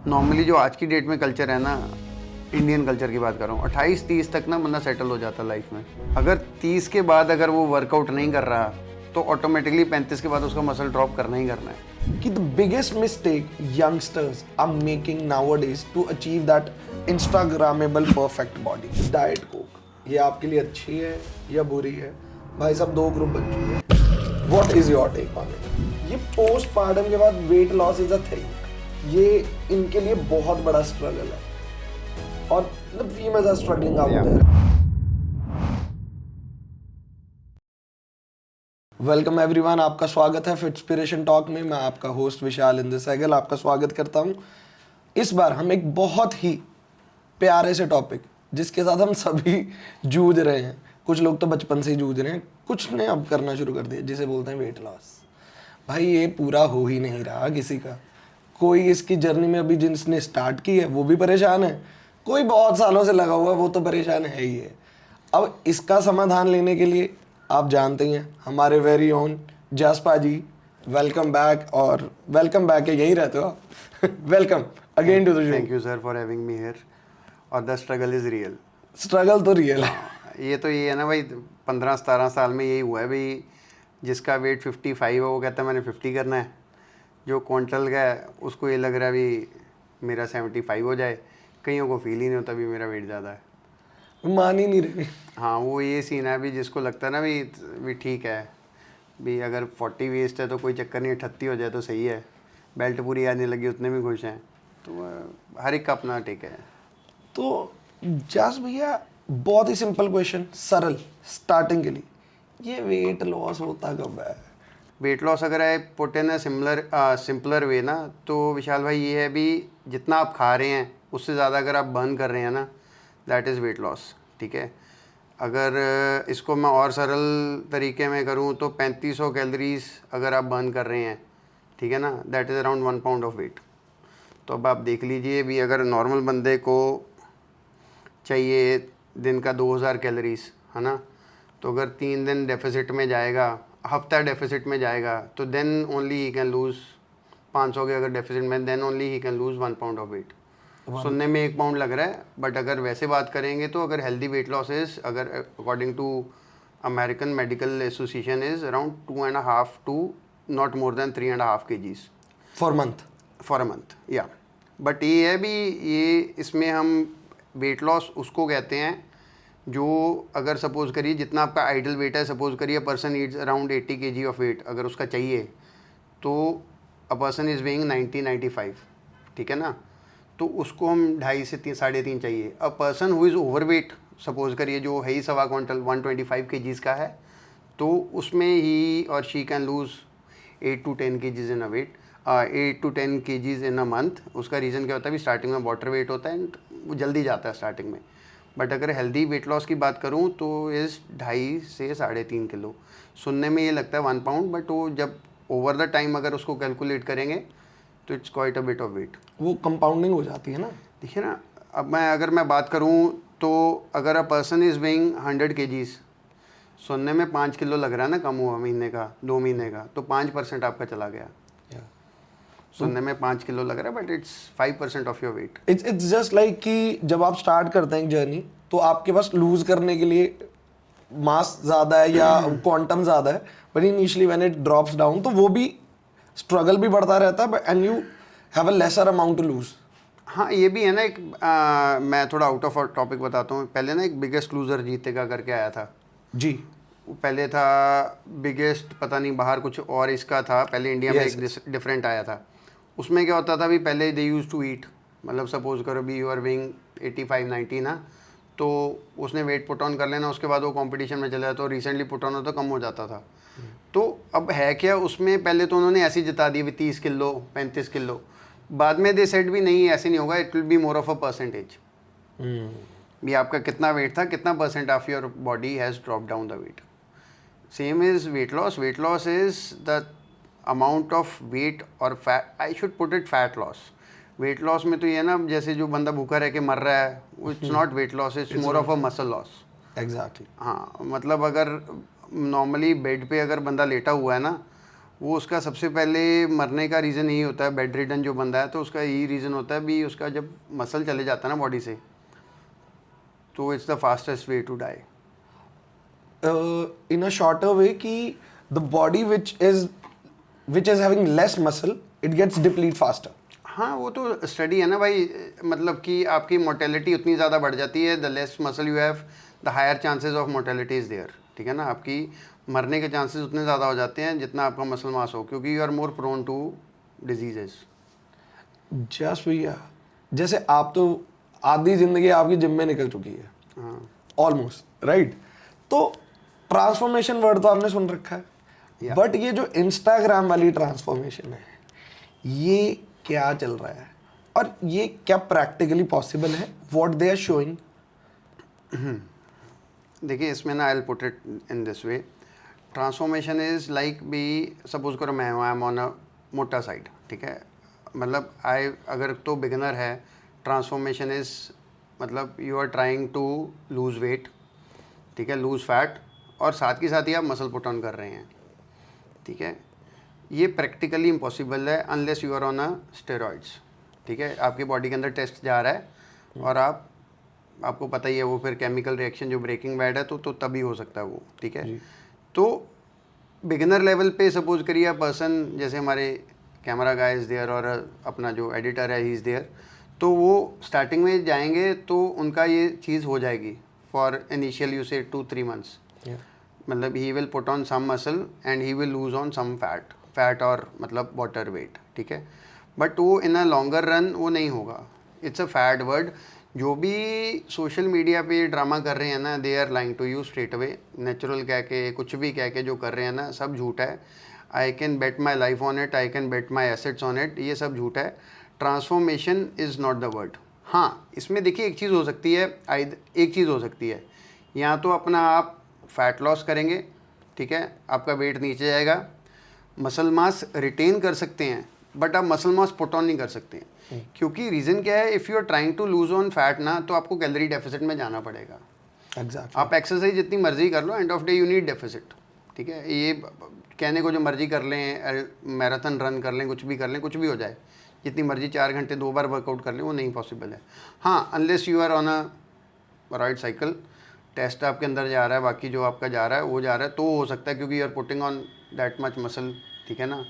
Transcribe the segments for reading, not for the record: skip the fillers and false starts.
Normally जो आज की डेट में कल्चर है ना, इंडियन कल्चर की बात कर रहा हूँ, 28-30 तक ना बंदा सेटल हो जाता लाइफ में। अगर 30 के बाद अगर वो वर्कआउट नहीं कर रहा तो ऑटोमेटिकली 35 के बाद उसका मसल ड्रॉप करना ही करना है। कि the biggest mistake youngsters are making nowadays to achieve that Instagrammable perfect body. Diet Coke, ये आपके लिए अच्छी है या बुरी है? भाई साहब दो ग्रुप बन चुके हैं। What is your take on it? ये postpartum के बाद weight loss is a thing. ये इनके लिए बहुत बड़ा struggle है और the females are struggling out there. Welcome everyone, आपका स्वागत है फिटस्पिरेशन टॉक में। मैं आपका होस्ट विशाल इंद्र सहगल आपका स्वागत करता हूं। इस बार हम एक बहुत ही प्यारे से टॉपिक जिसके साथ हम सभी जूझ रहे हैं, कुछ लोग तो बचपन से ही जूझ रहे हैं, कुछ ने अब करना शुरू कर दिया, जिसे बोलते हैं वेट लॉस। भाई ये पूरा हो ही नहीं रहा किसी का। कोई इसकी जर्नी में अभी जिसने स्टार्ट की है वो भी परेशान है, कोई बहुत सालों से लगा हुआ है वो तो परेशान है ही है। अब इसका समाधान लेने के लिए आप जानते ही हैं हमारे very own Jaspa ji, welcome back. और वेलकम बैक है, यही रहते हो welcome again to the show. Thank you sir for having me here. और the struggle is real. Struggle तो रियल है। ये तो ये है ना भाई, 15-17 साल में यही हुआ है भाई। जिसका वेट 55 है वो कहता है मैंने 50 करना है, जो क्विंटल का है उसको ये लग रहा है भी मेरा 75 हो जाए। कईयों को फील ही नहीं होता भी मेरा वेट ज़्यादा है, मान ही नहीं रहे। हाँ वो ये सीन है भी, जिसको लगता है ना भी ठीक है भी, अगर 40 वेस्ट है तो कोई चक्कर नहीं, 38 हो जाए तो सही है, बेल्ट पूरी आने लगी उतने में खुश हैं। तो हर एक का अपना टेक है। तो जस भैया बहुत ही सिंपल क्वेश्चन, सरल स्टार्टिंग के लिए, ये वेट लॉस होता कब है? वेट लॉस अगर है put in a simpler way ना, तो विशाल भाई ये है भी, जितना आप खा रहे हैं उससे ज़्यादा अगर आप बर्न कर रहे हैं ना, दैट इज़ वेट लॉस। ठीक है, अगर इसको मैं और सरल तरीके में करूं तो 3500 कैलोरीज अगर आप बर्न कर रहे हैं, ठीक है ना, that is around 1 pound of weight. तो अब आप देख लीजिए भी, अगर नॉर्मल बंदे को चाहिए दिन का 2000 कैलोरीज, है ना, तो अगर 3 दिन डेफिसिट में जाएगा, हफ्ता डेफिसिट में जाएगा, तो then only he can lose 500 के अगर डेफिसिट में, then only he can lose 1 pound of weight. सुनने में 1 पाउंड लग रहा है, बट अगर वैसे बात करेंगे तो अगर हेल्दी वेट लॉस इज, अगर according to American Medical Association is around 2.5 to not more than 3.5 kgs for a month या। बट ये है भी, ये इसमें हम वेट लॉस उसको कहते हैं जो, अगर सपोज करिए जितना आपका आइडल वेट है, सपोज करिए person needs around 80 kg of weight अगर उसका चाहिए, तो अ पर्सन इज़ वेइंग 90-95, ठीक है ना, तो उसको हम 2.5 से 3.5 चाहिए। अ person who is over weight, suppose करिए जो है ही 1.25 क्विंटल 125 kgs का है, तो उसमें ही और she can lose 8 to 10 kgs in a weight, 8 to 10 kgs in a month. उसका रीज़न क्या होता है भी, स्टार्टिंग में वाटर वेट होता है, वो जल्दी जाता है स्टार्टिंग में। बट अगर हेल्दी वेट लॉस की बात करूँ तो इज़ 2.5 से 3.5 किलो। सुनने में ये लगता है 1 पाउंड, बट वो जब ओवर द टाइम अगर उसको कैलकुलेट करेंगे तो it's quite a bit of weight. वो कंपाउंडिंग हो जाती है ना। देखिए ना, अब अगर मैं बात करूं तो अगर a person is weighing 100 kgs, सुनने में 5 किलो लग रहा है ना कम हुआ महीने का, 2 महीने का, तो 5% आपका चला गया। सुनने में 5 किलो लग रहा है, but it's 5% of your weight. It's just like कि जब आप स्टार्ट करते हैं एक जर्नी, तो आपके पास लूज करने के लिए मास ज़्यादा है या क्वांटम ज़्यादा है, but initially when it drops down तो वो भी स्ट्रगल भी बढ़ता रहता है, and you have a lesser amount to lose. हाँ ये भी है ना एक, मैं थोड़ा आउट ऑफ टॉपिक बताता हूँ। पहले ना एक बिगेस्ट लूज़र जीतेगा करके आया था जी, वो पहले था बिगेस्ट, पता नहीं बाहर कुछ और इसका था, पहले इंडिया में एक डिफरेंट आया था। उसमें क्या होता था भी, पहले दे यूज़ टू ईट, मतलब सपोज करो भी यू आर वेइंग 85-90 ना, तो उसने वेट पुट ऑन कर लेना, उसके बाद वो कंपटीशन में चला जाता, तो रिसेंटली पुट ऑन होता कम हो जाता था। तो अब है क्या उसमें, पहले तो उन्होंने ऐसे ही जता दी भी 30 किलो 35 किलो, बाद में दे सेट भी नहीं ऐसे नहीं होगा, it will be more of a percentage भी, आपका कितना वेट था, कितना percent of your body has drop down the weight. Same is weight loss. Weight loss is the amount of weight और fat, I should put it fat loss. Weight loss में तो ये ना, जैसे जो बंदा भूखा रह के मर रहा है, it's not weight loss, it's more of a muscle loss. Exactly. हाँ मतलब अगर नॉर्मली बेड पे अगर बंदा लेटा हुआ है ना, वो उसका सबसे पहले मरने का रीज़न यही होता है, बेड रिडन जो बंदा है तो उसका यही रीज़न होता है भी, उसका जब मसल चले जाता है ना बॉडी से, तो it's the fastest way to die. In a shorter way कि the body which is having less muscle, it gets deplete faster. हाँ वो तो स्टडी है ना भाई, मतलब कि आपकी मोर्टेलिटी उतनी ज़्यादा बढ़ जाती है, the less muscle you have the higher chances of mortality is there, ठीक है ना। आपकी मरने के चांसेस उतने ज़्यादा हो जाते हैं जितना आपका मसल मास हो, क्योंकि you are more prone to diseases. Just भैया, जैसे आप तो आधी जिंदगी आपकी जिम में निकल चुकी है, हाँ ऑलमोस्ट राइट। तो ट्रांसफॉर्मेशन वर्ड तो आपने सुन रखा है, Yeah. बट ये जो इंस्टाग्राम वाली ट्रांसफॉर्मेशन है, ये क्या चल रहा है और ये क्या प्रैक्टिकली पॉसिबल है, व्हाट दे आर शोइंग? देखिए इसमें ना, I will put it in this way, transformation is like भी, सपोज करो मैं आई एम ऑन अ मोटा साइड, ठीक है, मतलब अगर तो बिगनर है, ट्रांसफॉर्मेशन इज़ मतलब you are trying to lose weight, ठीक है, लूज़ फैट, और साथ के साथ ही आप मसल पुट ऑन कर रहे हैं, ठीक है। ये प्रैक्टिकली इम्पॉसिबल है unless you are on a steroids, ठीक है। आपकी बॉडी के अंदर टेस्ट जा रहा है और आपको पता ही है वो फिर केमिकल रिएक्शन जो ब्रेकिंग बैड है तो तभी हो सकता है वो, ठीक है। तो बिगिनर लेवल पे सपोज करिए पर्सन, जैसे हमारे कैमरा गाय इज़ देयर और अपना जो एडिटर है ही इज़ देयर, तो वो स्टार्टिंग में जाएंगे तो उनका ये चीज़ हो जाएगी फॉर इनिशियल यू से 2-3 मंथ्स, मतलब he will put on some muscle and he will lose on some fat और मतलब वाटर वेट, ठीक है। बट वो इन अ लॉन्गर रन वो नहीं होगा, इट्स अ फैड वर्ड। जो भी सोशल मीडिया पे ड्रामा कर रहे हैं ना, they are lying to you straight away, natural कह के कुछ भी कह के जो कर रहे हैं ना, सब झूठा है। I can bet my life on it, I can bet my assets on it, ये सब झूठा है। Transformation is not the word. हाँ, इसमें देखिए एक चीज़ हो सकती है, एक चीज़ हो सकती है, या तो अपना आप फैट लॉस करेंगे, ठीक है, आपका वेट नीचे जाएगा, मसल मास रिटेन कर सकते हैं बट आप मसल मास पुट ऑन नहीं कर सकते हैं। क्योंकि रीज़न क्या है, if you are trying to lose on fat ना, तो आपको कैलोरी डेफिसिट में जाना पड़ेगा। एग्जैक्टली। आप एक्सरसाइज जितनी मर्जी कर लो, end of day you need deficit, ठीक है। ये कहने को जो मर्जी कर लें, मैराथन रन कर लें, कुछ भी कर लें, कुछ भी हो जाए, जितनी मर्जी 4 घंटे 2 बार वर्कआउट कर लें, वो नहीं पॉसिबल है। हाँ, unless you are on a right cycle, test आपके अंदर जा रहा है, बाकी जो आपका जा रहा है वो जा रहा है, तो हो सकता है, क्योंकि you are putting on that much muscle, ठीक है ना,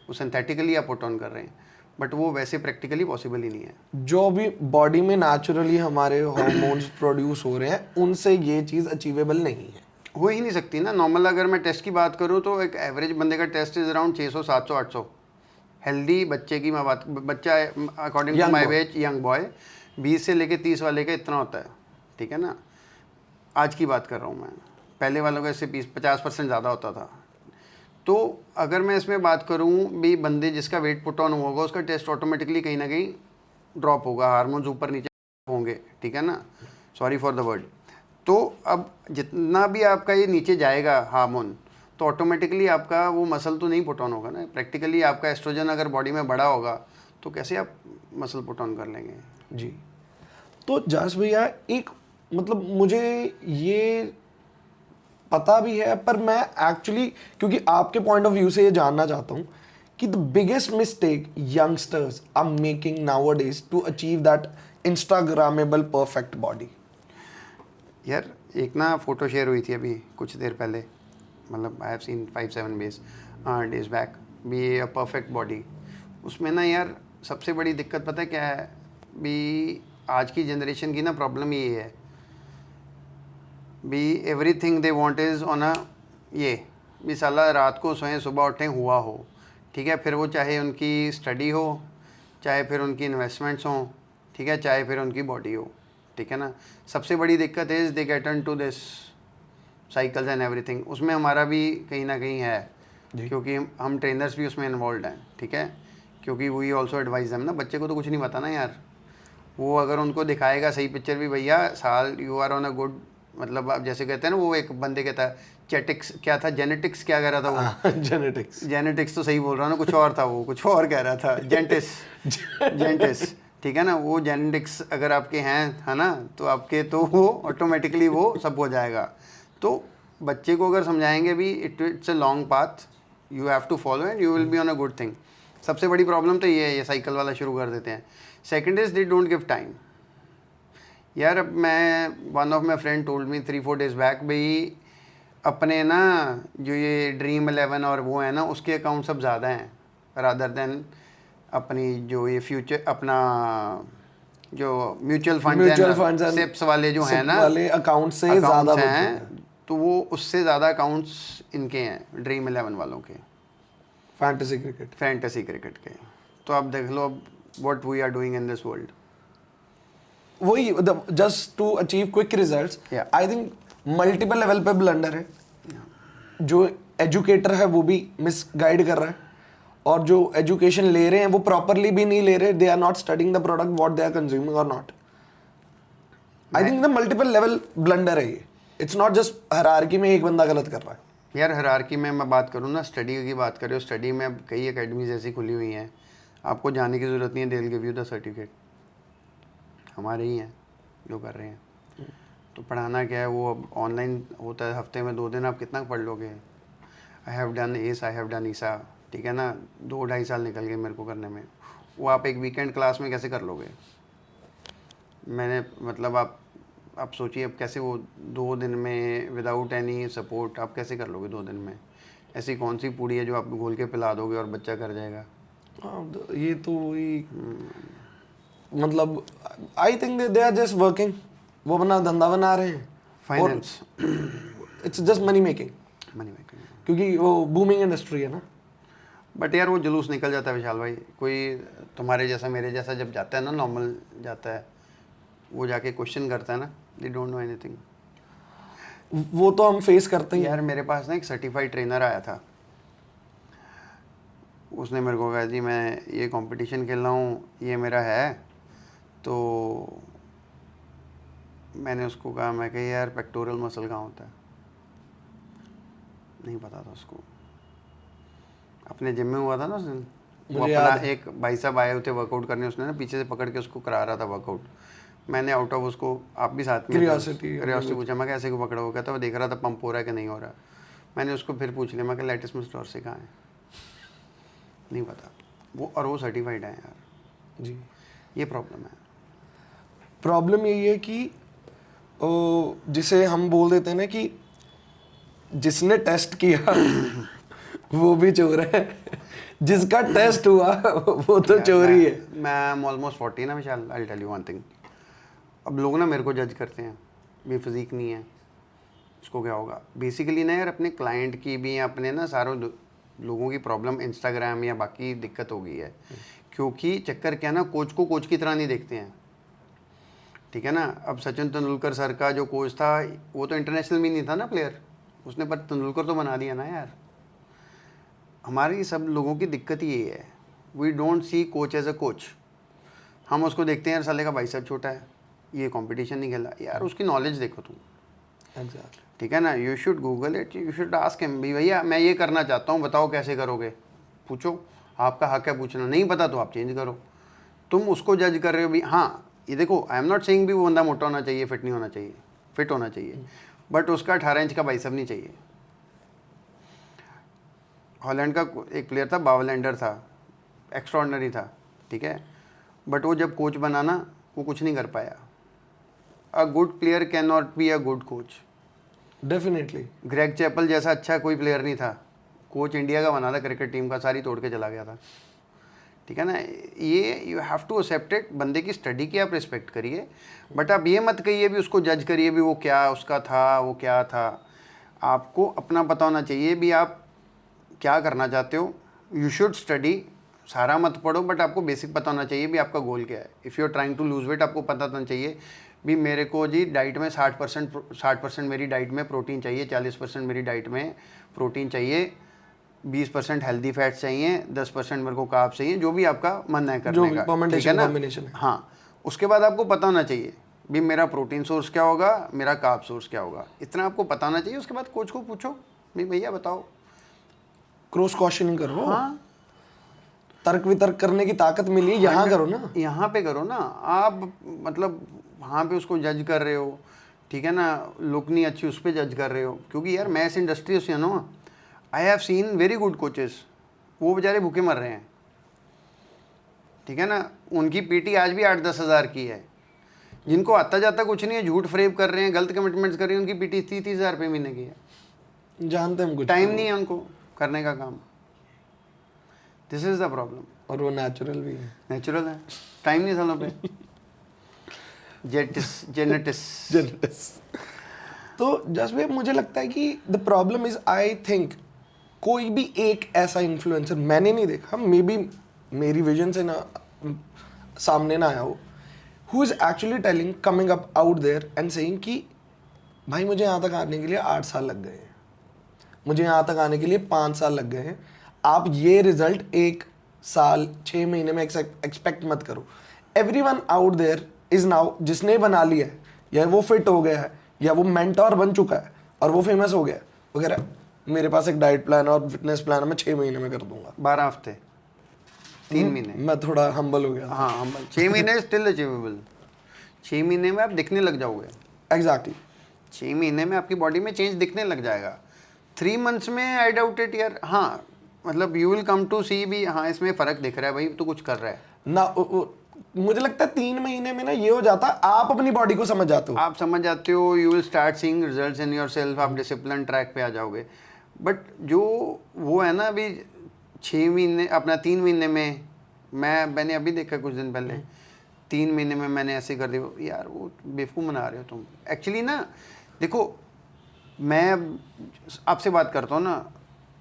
वो सिंथेटिकली आप पुट ऑन कर रहे हैं, बट वो वैसे प्रैक्टिकली पॉसिबल ही नहीं है। जो भी बॉडी में नेचुरली हमारे हार्मोन्स प्रोड्यूस हो रहे हैं, उनसे ये चीज़ अचीवेबल नहीं है, हो ही नहीं सकती ना। नॉर्मल अगर मैं टेस्ट की बात करूँ तो एक एवरेज बंदे का टेस्ट इज अराउंड 600, 700, 800। हेल्दी बच्चे की मैं बात, बच्चा according to my age, young boy 20 से लेके 30 वाले का इतना होता है, ठीक है ना। आज की बात कर रहा हूँ मैं, पहले वालों का इससे 50% ज़्यादा होता था। तो अगर मैं इसमें बात करूँ भी, बंदे जिसका वेट पुट ऑन होगा उसका टेस्ट ऑटोमेटिकली कहीं ना कहीं ड्रॉप होगा, हार्मोन्स ऊपर नीचे होंगे, ठीक है ना, सॉरी फॉर द वर्ड। तो अब जितना भी आपका ये नीचे जाएगा हार्मोन, तो ऑटोमेटिकली आपका वो मसल तो नहीं पुट ऑन होगा ना। प्रैक्टिकली आपका एस्ट्रोजन अगर बॉडी में बढ़ा होगा तो कैसे आप मसल पुट ऑन कर लेंगे जी। तो जस भैया, एक मतलब मुझे ये पता भी है, पर मैं एक्चुअली क्योंकि आपके पॉइंट ऑफ व्यू से ये जानना चाहता हूँ कि the biggest mistake youngsters are making nowadays to achieve that Instagrammable perfect body. यार एक ना फ़ोटो शेयर हुई थी अभी कुछ देर पहले, मतलब आई हैव सीन 5-7 डेज बैक, भी अ परफेक्ट बॉडी। उसमें ना यार सबसे बड़ी दिक्कत पता है क्या है भी, आज की जनरेशन की ना प्रॉब्लम ये है भी, everything they want is on a ये भी, साला रात को सोएं सुबह उठें हुआ हो, ठीक है। फिर वो चाहे उनकी स्टडी हो, चाहे फिर उनकी इन्वेस्टमेंट्स हों, ठीक है, चाहे फिर उनकी बॉडी हो, ठीक है ना। सबसे बड़ी दिक्कत is they get into this cycles and everything. उसमें हमारा भी कहीं ना कहीं है, क्योंकि हम ट्रेनर्स भी उसमें इन्वॉल्व हैं, ठीक है, क्योंकि वी ऑल्सो एडवाइज देम ना। बच्चे को तो कुछ नहीं पता ना यार, वो अगर उनको दिखाएगा सही पिक्चर भी, भैया साल you are on a good, मतलब आप जैसे कहते हैं ना, वो एक बंदे कहता है जेटिक्स क्या था, जेनेटिक्स क्या कह रहा था वो, जेनेटिक्स तो सही बोल रहा हूँ ना, कुछ और था वो, कुछ और कह रहा था, जेंटिस, ठीक है ना। वो जेनेटिक्स अगर आपके हैं, है ना, तो आपके तो वो ऑटोमेटिकली वो सब हो जाएगा। तो बच्चे को अगर समझाएंगे भी, it's a long path, you have to follow and you will be on a good thing. सबसे बड़ी प्रॉब्लम तो ये है, ये साइकिल वाला शुरू कर देते हैं। Second is they don't give time. यार अब मैं, one of my friend told me 3-4 days back, भाई अपने ना जो ये Dream11 और वो है ना, उसके अकाउंट सब ज़्यादा हैं रादर देन अपनी जो ये फ्यूचर अपना जो म्यूचुअल फंड्स हैं, सिप्स वाले जो हैं ना, वाले अकाउंट से ज़्यादा हैं, तो वो उससे ज़्यादा अकाउंट्स इनके हैं Dream11 वालों के, फैंटेसी क्रिकेट के। तो आप देख लो अब what we are doing in this world. वही just to achieve quick results, Yeah. I think multiple level पे ब्लंडर है। जो एजुकेटर है वो भी मिसगाइड कर रहा है, और जो एजुकेशन ले रहे हैं वो प्रॉपरली भी नहीं ले रहे। They are not studying the product what they are consuming और not. I think the multiple level blunder है ये। इट्स नॉट जस्ट हायरार्की में एक बंदा गलत कर रहा है। यार हायरार्की में मैं बात करूँ ना, स्टडी की बात करें, स्टडी में अब कई एकेडमीज ऐसी खुली हुई हैं, आपको जाने की ज़रूरत नहीं है, they will give you the certificate. हमारे ही हैं जो कर रहे हैं। तो पढ़ाना क्या है, वो अब ऑनलाइन होता है, हफ्ते में 2 दिन आप कितना पढ़ लोगे। I have done S, I have done ISA, ठीक है ना, 2-2.5 साल निकल गए मेरे को करने में। वो आप एक वीकेंड क्लास में कैसे कर लोगे। मैंने मतलब आप सोचिए अब कैसे वो 2 दिन में विदाउट एनी सपोर्ट आप कैसे कर लोगे 2 दिन में। ऐसी कौन सी पूड़ी है जो आप घोल के पिला दोगे और बच्चा कर जाएगा। ये तो वही मतलब I think they are just working, वो अपना धंधा बना रहे हैं, finance, it's just money making, क्योंकि वो बूमिंग इंडस्ट्री है ना। बट यार वो जुलूस निकल जाता है विशाल भाई। कोई तुम्हारे जैसा मेरे जैसा जब जाता है ना, नॉर्मल जाता है, वो जाके क्वेश्चन करता है ना, दे डोंट नो एनीथिंग। वो तो हम फेस करते ही। यार मेरे पास ना एक सर्टिफाइड ट्रेनर आया था, उसने मेरे को कहा जी मैं ये कंपटीशन खेल रहा हूँ, ये मेरा है। तो मैंने उसको कहा, मैं कहा यार पेक्टोरल मसल कहाँ होता है, नहीं पता था उसको। अपने जिम में हुआ था ना उस दिन, वो अपना एक भाई साहब आए हुए थे वर्कआउट करने, उसने ना पीछे से पकड़ के उसको करा रहा था वर्कआउट। मैंने आउट ऑफ उसको, आप भी साथ में क्यूरियोसिटी पूछा, मैं कैसे को पकड़ा, वो कहता वो देख रहा था पंप हो रहा है कि नहीं हो रहा। मैंने उसको फिर पूछ लिया, मैं कहा लैटिस मसल से कहाँ है, नहीं पता वो, और वो सर्टिफाइड है यार जी। ये प्रॉब्लम है। प्रॉब्लम यही है कि जिसे हम बोल देते हैं ना कि जिसने टेस्ट किया वो भी चोर है, जिसका टेस्ट हुआ वो तो चोरी है। मैं ऑलमोस्ट 40 ना Vishal, I tell you one thing. अब लोग ना मेरे को जज करते हैं, भी फिजिक नहीं है, इसको क्या होगा। बेसिकली ना यार अपने क्लाइंट की भी, अपने ना सारों लोगों की प्रॉब्लम इंस्टाग्राम या बाकी दिक्कत हो गई है। क्योंकि चक्कर क्या ना, कोच को कोच की तरह नहीं देखते हैं, ठीक है ना। अब सचिन तेंदुलकर सर का जो कोच था, वो तो इंटरनेशनल भी नहीं था ना प्लेयर, उसने पर तेंदुलकर तो बना दिया ना यार। हमारी सब लोगों की दिक्कत ही ये है, we don't see coach as a coach. हम उसको देखते हैं यार साले का बाइसेप छोटा है, ये कंपटीशन नहीं खेला। यार उसकी नॉलेज देखो तुम, ठीक है ना। You should Google it, you should ask him, भी भैया मैं ये करना चाहता हूँ, बताओ कैसे करोगे, पूछो, आपका हक है पूछना। नहीं पता तो आप चेंज करो। तुम उसको जज कर रहे हो भी। हाँ ये देखो, आई एम नॉट सेइंग भी वो बंदा मोटा होना चाहिए, फिट नहीं होना चाहिए, फिट होना चाहिए, बट उसका 18 इंच का बाइसेप नहीं चाहिए। हॉलैंड का एक प्लेयर था, बावलैंडर था, एक्स्ट्राऑर्डिनरी था, ठीक है, बट वो जब कोच बना ना, वो कुछ नहीं कर पाया। A good player can not be a good coach. Definitely Greg Chappell जैसा अच्छा कोई प्लेयर नहीं था, कोच इंडिया का बना था क्रिकेट टीम का, सारी तोड़ के चला गया था, ठीक है ना। ये you have to accept it. बंदे की स्टडी की आप रिस्पेक्ट करिए, बट आप ये मत कहिए भी उसको जज करिए भी वो क्या उसका था, वो क्या था। आपको अपना पता होना चाहिए भी आप क्या करना चाहते हो। यू शुड स्टडी, सारा मत पढ़ो, बट आपको बेसिक पता होना चाहिए भी आपका गोल क्या है। If you are trying to lose weight, आपको पता होना चाहिए भी मेरे को जी डाइट में 60% मेरी डाइट में प्रोटीन चाहिए, 40% मेरी डाइट में प्रोटीन चाहिए, 20% हेल्दी फैट्स चाहिए, 10% मेरे को कार्ब्स चाहिए, जो भी आपका मन है करने का, ठीक है ना। हाँ, उसके बाद आपको पता होना चाहिए भी मेरा प्रोटीन सोर्स क्या होगा, मेरा कार्ब सोर्स क्या होगा, इतना आपको पता होना चाहिए। उसके बाद कोच को पूछो भी भैया बताओ, क्रॉस क्वेश्चनिंग करो। हाँ, तर्क वितर्क करने की ताकत मिली यहाँ करो ना, यहाँ पे करो ना। आप मतलब वहाँ पे उसको जज कर रहे हो, ठीक है ना, लुक नहीं अच्छी उस पर जज कर रहे हो। क्योंकि यार मैं इस इंडस्ट्री से हूँ ना, आई have scene very good coaches, वो बेचारे भूखे मर रहे हैं, ठीक है ना, उनकी पीटी आज भी 8-10 हज़ार की है। जिनको आता जाता कुछ नहीं है, झूठ फ्रेब कर रहे हैं, गलत कमिटमेंट्स कर रहे हैं, उनकी पीटी 30-30 हज़ार रुपये महीने की है। जानते हम कुछ टाइम नहीं है उनको करने का काम। This is the problem. और वो नेचुरल भी है। नेचुरल है, टाइम नहीं सालों पे। जेनेटिस। तो जस्ट भाई मुझे लगता है कि the problem is, I think कोई भी एक ऐसा इन्फ्लुएंसर मैंने नहीं देखा, मे बी मेरी विजन से ना सामने ना आया हो, who is actually telling, coming up out there and saying कि भाई मुझे यहाँ तक आने के लिए 8 साल लग गए हैं, मुझे यहाँ तक आने के लिए 5 साल लग गए हैं, आप ये रिजल्ट 1 साल 6 महीने में एक्सपेक्ट मत करो। Everyone out there is now, जिसने बना लिया है, या वो फिट हो गया है, या वो मेंटोर बन चुका है और वो फेमस हो गया है, वगैरह, मेरे पास एक डाइट प्लान और फिटनेस प्लान है, मैं 6 महीने में कर दूंगा। 12 हफ्ते, 3 महीने। मैं थोड़ा हम्बल हो गया। हाँ, हम 6 महीने स्टिल अचीवेबल। 6 महीने में आप दिखने लग जाओगे। एग्जैक्टली 6 महीने में आपकी बॉडी में चेंज दिखने लग जाएगा। 3 मंथ्स में आई डाउट इट यार। हाँ, मतलब यू विल कम टू सी भी, हाँ इसमें फ़र्क दिख रहा है भाई, तो कुछ कर रहा है ना। मुझे लगता है 3 महीने में ना ये हो जाता, आप अपनी बॉडी को समझ जाते हो, आप समझ जाते हो, you will start seeing results in your self, आप डिसिप्लिन ट्रैक पे आ जाओगे। बट जो वो है ना, अभी 6 महीने, अपना 3 महीने में, मैंने अभी देखा कुछ दिन पहले, 3 महीने में मैंने ऐसे कर दिया यार, वो बेवकूफ़ मना रहे हो तुम। एक्चुअली ना देखो, मैं आपसे बात करता हूँ ना,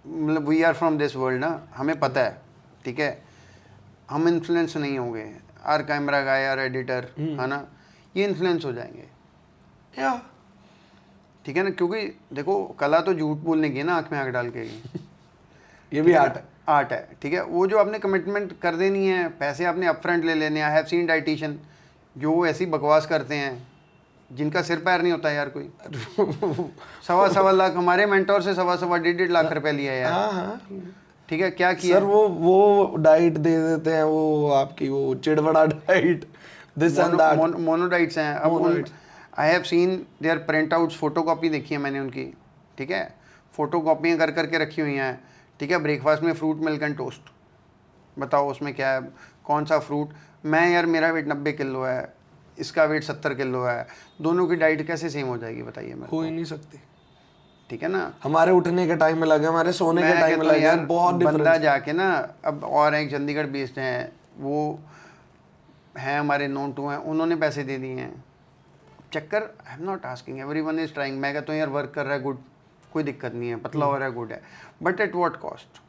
मतलब we are from this world ना, हमें पता है, ठीक है, हम इन्फ्लुएंस नहीं होंगे, or camera guy, or editor, है ना, ये इन्फ्लुएंस हो जाएंगे, या ठीक है ना, क्योंकि देखो कला तो झूठ बोलने की है ना, आँख में आँख डाल के ये भी आर्ट है। आर्ट है, ठीक है। वो जो आपने कमिटमेंट कर देनी है, पैसे आपने अपफ्रंट ले लेने हैं। आई हैव सीन डाइटिशियन जो ऐसी बकवास करते हैं, जिनका सिर पैर नहीं होता यार कोई। 1.25 लाख हमारे मेंटोर से 1.25-1.5 लाख रुपए लिया यार, हाँ हाँ ठीक है। क्या किया सर, वो डाइट दे देते हैं, वो आपकी वो चिड़वड़ा diet, this and that, monodiets हैं। अब I have seen their printouts, photocopy देखी है मैंने उनकी, ठीक है, फोटो कॉपियाँ कर करके रखी हुई हैं, ठीक है। ब्रेकफास्ट में फ्रूट मिल्क एंड टोस्ट, बताओ उसमें क्या है, कौन सा फ्रूट। मैं यार, मेरा वेट 90 किलो है, इसका वेट 70 किलो है, दोनों की डाइट कैसे सेम हो जाएगी बताइए मेरे हो ही नहीं सकती, ठीक है ना। हमारे उठने के टाइम में लगे, हमारे सोने के टाइम में लगे यार, बहुत बंदा डिफरेंस। जाके ना, अब और एक चंडीगढ़ बेस्ड हैं, वो हैं हमारे नोन टू हैं, उन्होंने पैसे दे दिए हैं। चक्कर, आई am not asking, everyone is trying. मैं कहता हूँ यार, वर्क कर रहा है, गुड, कोई दिक्कत नहीं है, पतला हो रहा है, गुड है, बट एट व्हाट कॉस्ट।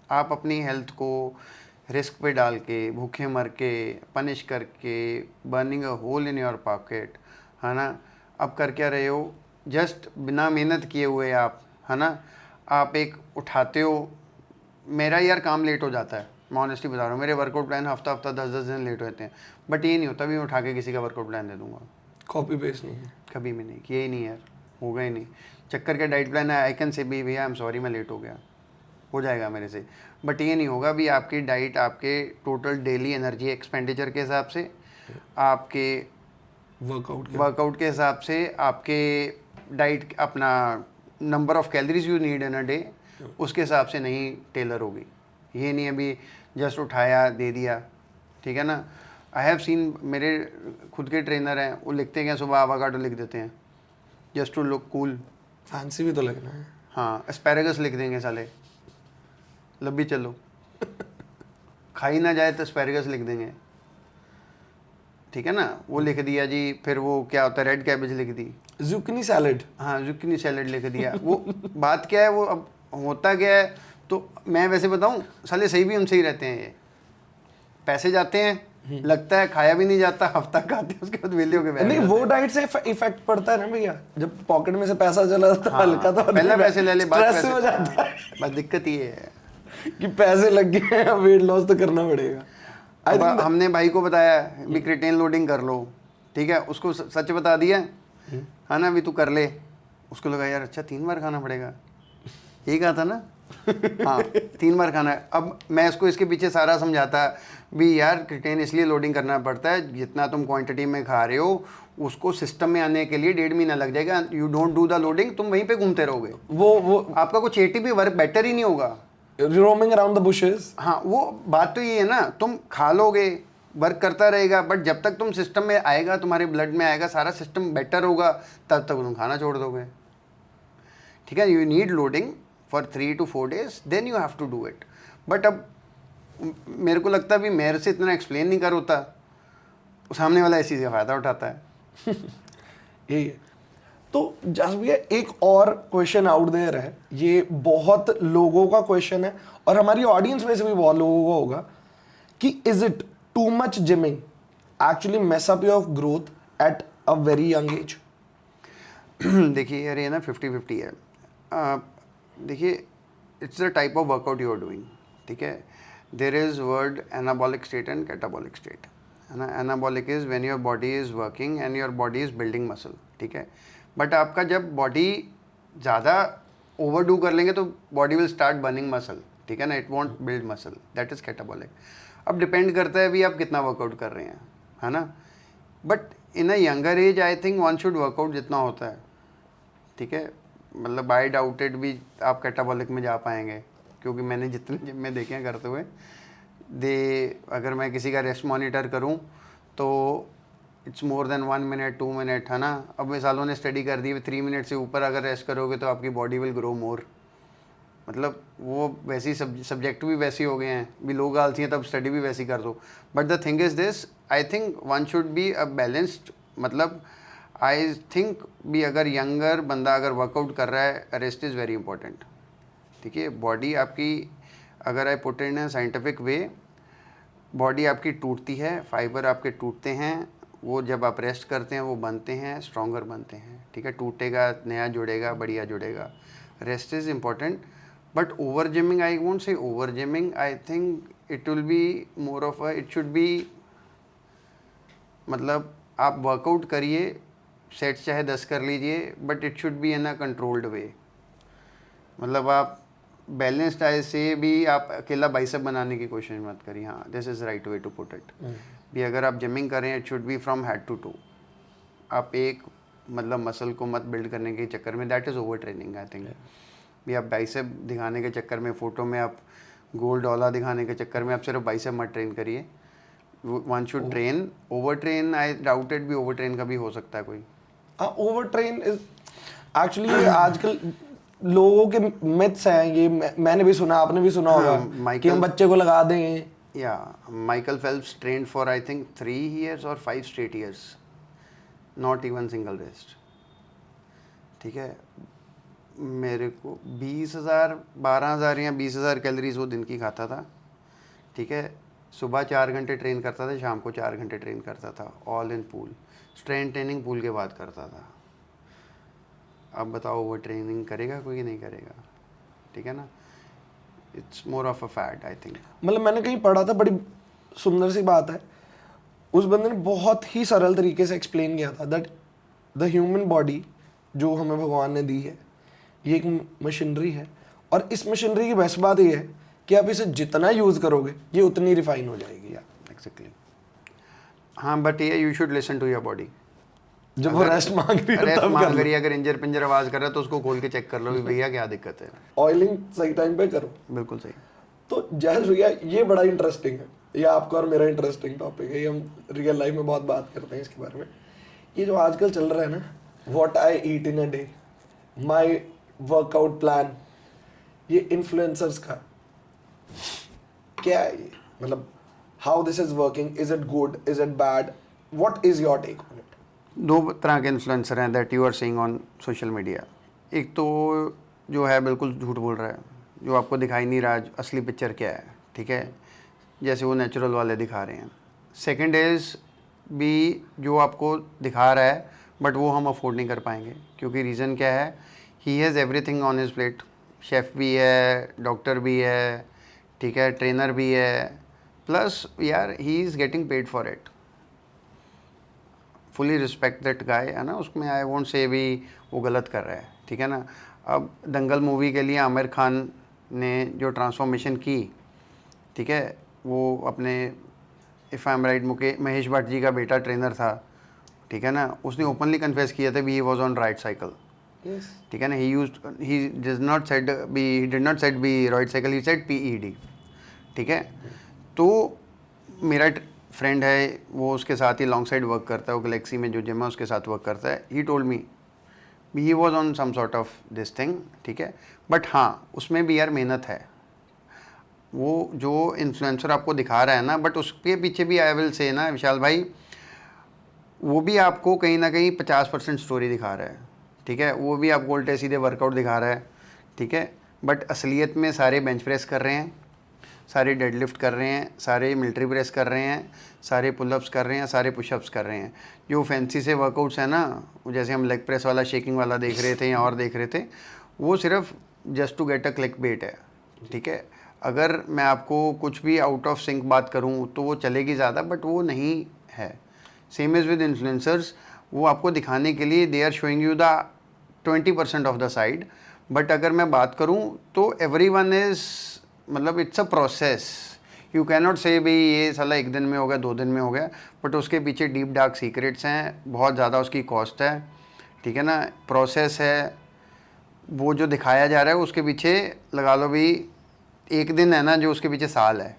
आप अपनी हेल्थ को रिस्क पे डाल के, भूखे मर के, पनिश करके, burning a hole in your pocket, है ना। अब कर क्या रहे हो, जस्ट बिना मेहनत किए हुए आप, है ना, आप एक उठाते हो। मेरा यार काम लेट हो जाता है, मैं ऑनेस्टली बता रहा हूँ, मेरे वर्कआउट प्लान हफ्ता 10-10 दिन लेट होते हैं, बट ये नहीं होता भी मैं उठा के किसी का वर्कआउट प्लान दे दूँगा। कॉपी पेस्ट नहीं है कभी भी नहीं, किया ही नहीं यार, होगा ही नहीं। चक्कर के डाइट प्लान है, आई कैन से भी भैया आई एम सॉरी मैं लेट हो गया, हो जाएगा मेरे से, बट ये नहीं होगा भी आपकी डाइट आपके टोटल डेली एनर्जी एक्सपेंडिचर के हिसाब से, आपके वर्कआउट के हिसाब से, आपके डाइट, अपना number of calories you need in a day, उसके हिसाब से नहीं टेलर होगी। ये नहीं अभी जस्ट उठाया दे दिया, ठीक है ना। आई हैव सीन, मेरे खुद के ट्रेनर हैं, वो लिखते हैं सुबह आवाकाडो लिख देते हैं, just to look cool, fancy भी तो लगना है। हाँ, एस्पैरागस लिख देंगे साले, लब्बी चलो खाई ना जाए तो एस्पैरागस लिख देंगे, ठीक है ना। वो लिख दिया जी, फिर वो क्या होता है, रेड कैबेज लिख दी, जुकनी सैलेड, हाँ जुकिनी सैलेड लिख दिया। वो बात क्या है, वो अब होता क्या है, तो मैं वैसे बताऊं, साले सही भी हमसे ही रहते हैं, ये पैसे जाते हैं, लगता है खाया भी नहीं जाता, हफ्ता खाते हैं, उसके बाद वेले होके बैठ नहीं, जाते वो डाइट से इफेक्ट पड़ता है ना भैया, जब पॉकेट में से पैसा चला जाता है, हल्का तो पहले पैसे ले ले, बाद स्ट्रेस पैसे हो जाता है बस दिक्कत ये है कि पैसे लग गए हैं, वेट लॉस तो करना पड़ेगा। अब हमने भाई को बताया भी क्रिएटिन लोडिंग कर लो, ठीक है, उसको सच बता दिया, है ना, भी तू कर ले, उसको लगा यार अच्छा 3 बार खाना पड़ेगा, यही कहा था ना, हाँ 3 बार खाना है। अब मैं इसको इसके पीछे सारा समझाता भी यार क्रिटेन इसलिए लोडिंग करना पड़ता है, जितना तुम क्वांटिटी में खा रहे हो उसको सिस्टम में आने के लिए 1.5 महीना लग जाएगा। You don't do the loading, तुम वहीं पे घूमते रहोगे, वो आपका कुछ एटीपी वर्क बेटर ही नहीं होगा। Roaming around the bushes. हाँ वो बात तो ये है ना, तुम खा लोगे वर्क करता रहेगा, बट जब तक तुम सिस्टम में आएगा, तुम्हारे ब्लड में आएगा, सारा सिस्टम बेटर होगा, तब तक तुम खाना छोड़ दोगे। ठीक है, you need loading for 3 to 4 days, then you have to do it. But अब मेरे को लगता है भी मेरे से इतना एक्सप्लेन नहीं कर होता, सामने वाला इसी से फ़ायदा उठाता है। यही है। तो जस भैया एक और क्वेश्चन आउट देयर है, ये बहुत लोगों का क्वेश्चन है और हमारी ऑडियंस में से भी बहुत लोगों का होगा कि is it too much gyming actually mess up your growth at a very young age? देखिए यार ये ना 50-50 है। देखिए it's the type of workout you are doing. ठीक है, there is word anabolic state and catabolic state, है ना। Anabolic is when your body is working and your body is building muscle. ठीक है, बट आपका जब बॉडी ज़्यादा overdo कर लेंगे तो body will start burning muscle. ठीक है ना, it won't build muscle, that is catabolic. अब डिपेंड करता है भी आप कितना वर्कआउट कर रहे हैं, है ना। But in a younger age I think one should workout जितना होता है। ठीक है, मतलब आई डाउटेड भी आप कैटाबॉलिक में जा पाएंगे, क्योंकि मैंने जितने जिम में देखे हैं करते हुए, अगर मैं किसी का रेस्ट मॉनिटर करूं तो it's more than 1 minute 2 minute, है ना। अब मिसालों ने स्टडी कर दी 3 मिनट से ऊपर अगर रेस्ट करोगे तो आपकी बॉडी विल ग्रो मोर। मतलब वो वैसी सब्जेक्ट भी वैसे हो गए हैं, भी लोग आलसी हैं तब स्टडी भी वैसी कर दो। But the thing is this, I think one should be a balanced, मतलब आई थिंक भी अगर यंगर बंदा अगर वर्कआउट कर रहा है, रेस्ट इज़ वेरी इंपॉर्टेंट। ठीक है, बॉडी आपकी, अगर I put in a scientific way, body आपकी टूटती है, फाइबर आपके टूटते हैं, वो जब आप रेस्ट करते हैं वो बनते हैं, स्ट्रॉन्गर बनते हैं। ठीक है, टूटेगा नया जुड़ेगा, बढ़िया जुड़ेगा। Rest is important, but over gymming, I won't से over gymming, I think it will be more of a, it should B, मतलब आप वर्कआउट करिए, सेट्स चाहे 10 कर लीजिए, but it should be in a controlled way. मतलब आप balanced आय से भी आप अकेला बाइसेप बनाने की कोशिश मत करिए। हाँ, this is right way to put it. भी अगर आप जिमिंग करें, it should be from head to toe. आप एक मतलब मसल को मत बिल्ड करने के चक्कर में, that is over training I think. भी आप बाइसेप दिखाने के चक्कर में, फ़ोटो में आप गोल डॉला दिखाने के चक्कर में आप सिर्फ बाइसेप मत ट्रेन करिए। One should train, over train I doubted भी ओवर ट्रेन का भी हो सकता है कोई। हाँ, ओवर ट्रेन इज एक्चुअली आजकल लोगों के मिथ्स हैं ये, मैंने भी सुना, आपने भी सुना होगा कि हम बच्चे को लगा देंगे। या Michael Phelps trend for I think 3 years और 5 straight years, not even single rest. ठीक है, मेरे को 20,000 12,000 या 20,000 कैलोरीज वो दिन की खाता था। ठीक है, सुबह 4 घंटे ट्रेन करता था, शाम को 4 घंटे ट्रेन करता था, all in pool. Strength training pool के बाद करता था। अब बताओ वो ट्रेनिंग करेगा कोई, नहीं करेगा। ठीक है ना, it's more of a fat I think. मतलब मैंने कहीं पढ़ा था, बड़ी सुंदर सी बात है, उस बंदे ने बहुत ही सरल तरीके से एक्सप्लेन किया था दैट द ह्यूमन बॉडी जो हमें भगवान ने दी है, ये एक मशीनरी है, और इस मशीनरी की बेस्ट बात ये है कि आप इसे जितना यूज़ करोगे ये उतनी रिफाइन हो जाएगी। एग्जैक्टली। हाँ, बट ये you should listen to your body. जब वो रेस्ट मांग रही है रेस्ट तब मांग कर रही है, अगर इंजर पिंजर आवाज़ कर रहा है तो उसको खोल के चेक कर लो भी भैया क्या दिक्कत है। ऑयलिंग सही टाइम पे करो। बिल्कुल सही। तो जयेश भैया ये बड़ा इंटरेस्टिंग है, ये आपका और मेरा इंटरेस्टिंग टॉपिक है, ये हम रियल लाइफ में बहुत बात करते हैं इसके बारे में। ये जो आजकल चल रहा है ना, what I eat in a day, my workout plan, ये इन्फ्लुएंसर्स का क्या है ये, मतलब how this is working, is it good, is it bad, what is your take on it? 2 तरह के इन्फ्लुएंसर हैं that you are seeing on social media. एक तो जो है बिल्कुल झूठ बोल रहा है, जो आपको दिखाई नहीं रहा असली पिक्चर क्या है। ठीक है, जैसे वो नेचुरल वाले दिखा रहे हैं। सेकंड इज़ भी जो आपको दिखा रहा है बट वो हम अफोर्ड नहीं कर पाएंगे, क्योंकि रीज़न क्या है, he has everything on his plate. Chef भी है, डॉक्टर भी है, ठीक है, ट्रेनर भी है, प्लस यार he is getting paid for it. Fully respect that guy, है ना, उसमें आई वोंट से भी वो गलत कर रहा है। ठीक है ना। अब दंगल मूवी के लिए आमिर खान ने जो ट्रांसफॉर्मेशन की, ठीक है, वो अपने if I am right Mahesh Bhatt ji का बेटा ट्रेनर था, ठीक है ना, उसने ओपनली कन्फेस किया था भी he was on right cycle, Yes. ठीक है ना, he did not said be right cycle, he said PED, ठीक है। तो मेरा फ्रेंड है, वो उसके साथ ही लॉन्ग साइड वर्क करता है, वो गैलेक्सी में जो जिम है उसके साथ वर्क करता है, he told me he was on some sort of this thing, ठीक है। बट हाँ, उसमें भी यार मेहनत है, वो जो इन्फ्लुएंसर आपको दिखा रहा है ना, बट उसके पीछे भी आई विल से ना विशाल भाई, वो भी आपको कहीं ना कहीं 50% स्टोरी दिखा रहा है, ठीक है, वो भी आपको उल्टे सीधे वर्कआउट दिखा रहा है, ठीक है, बट असलियत में सारे बेंच प्रेस कर रहे हैं, सारे डेडलिफ्ट कर रहे हैं, सारे मिलिट्री प्रेस कर रहे हैं, सारे पुलअप्स कर रहे हैं, सारे पुशअप्स कर रहे हैं। जो फैंसी से वर्कआउट्स हैं ना, जैसे हम लेग प्रेस वाला शेकिंग वाला देख रहे थे या और देख रहे थे, वो सिर्फ just to get a click bait है, ठीक है। अगर मैं आपको कुछ भी आउट ऑफ सिंक बात करूँ तो वो चलेगी ज़्यादा, बट वो नहीं है। सेम इज़ विद इन्फ्लुएंसर्स, वो आपको दिखाने के लिए they are showing you the 20% of the side, but अगर मैं बात करूँ तो एवरीवन इज़, मतलब it's a process, you can not say भाई ये साला 1 दिन में हो गया, 2 दिन में हो गया, बट उसके पीछे डीप डार्क सीक्रेट्स हैं, बहुत ज़्यादा उसकी कॉस्ट है, ठीक है ना, प्रोसेस है। वो जो दिखाया जा रहा है उसके पीछे लगा लो भी 1 दिन है ना, जो उसके पीछे साल है,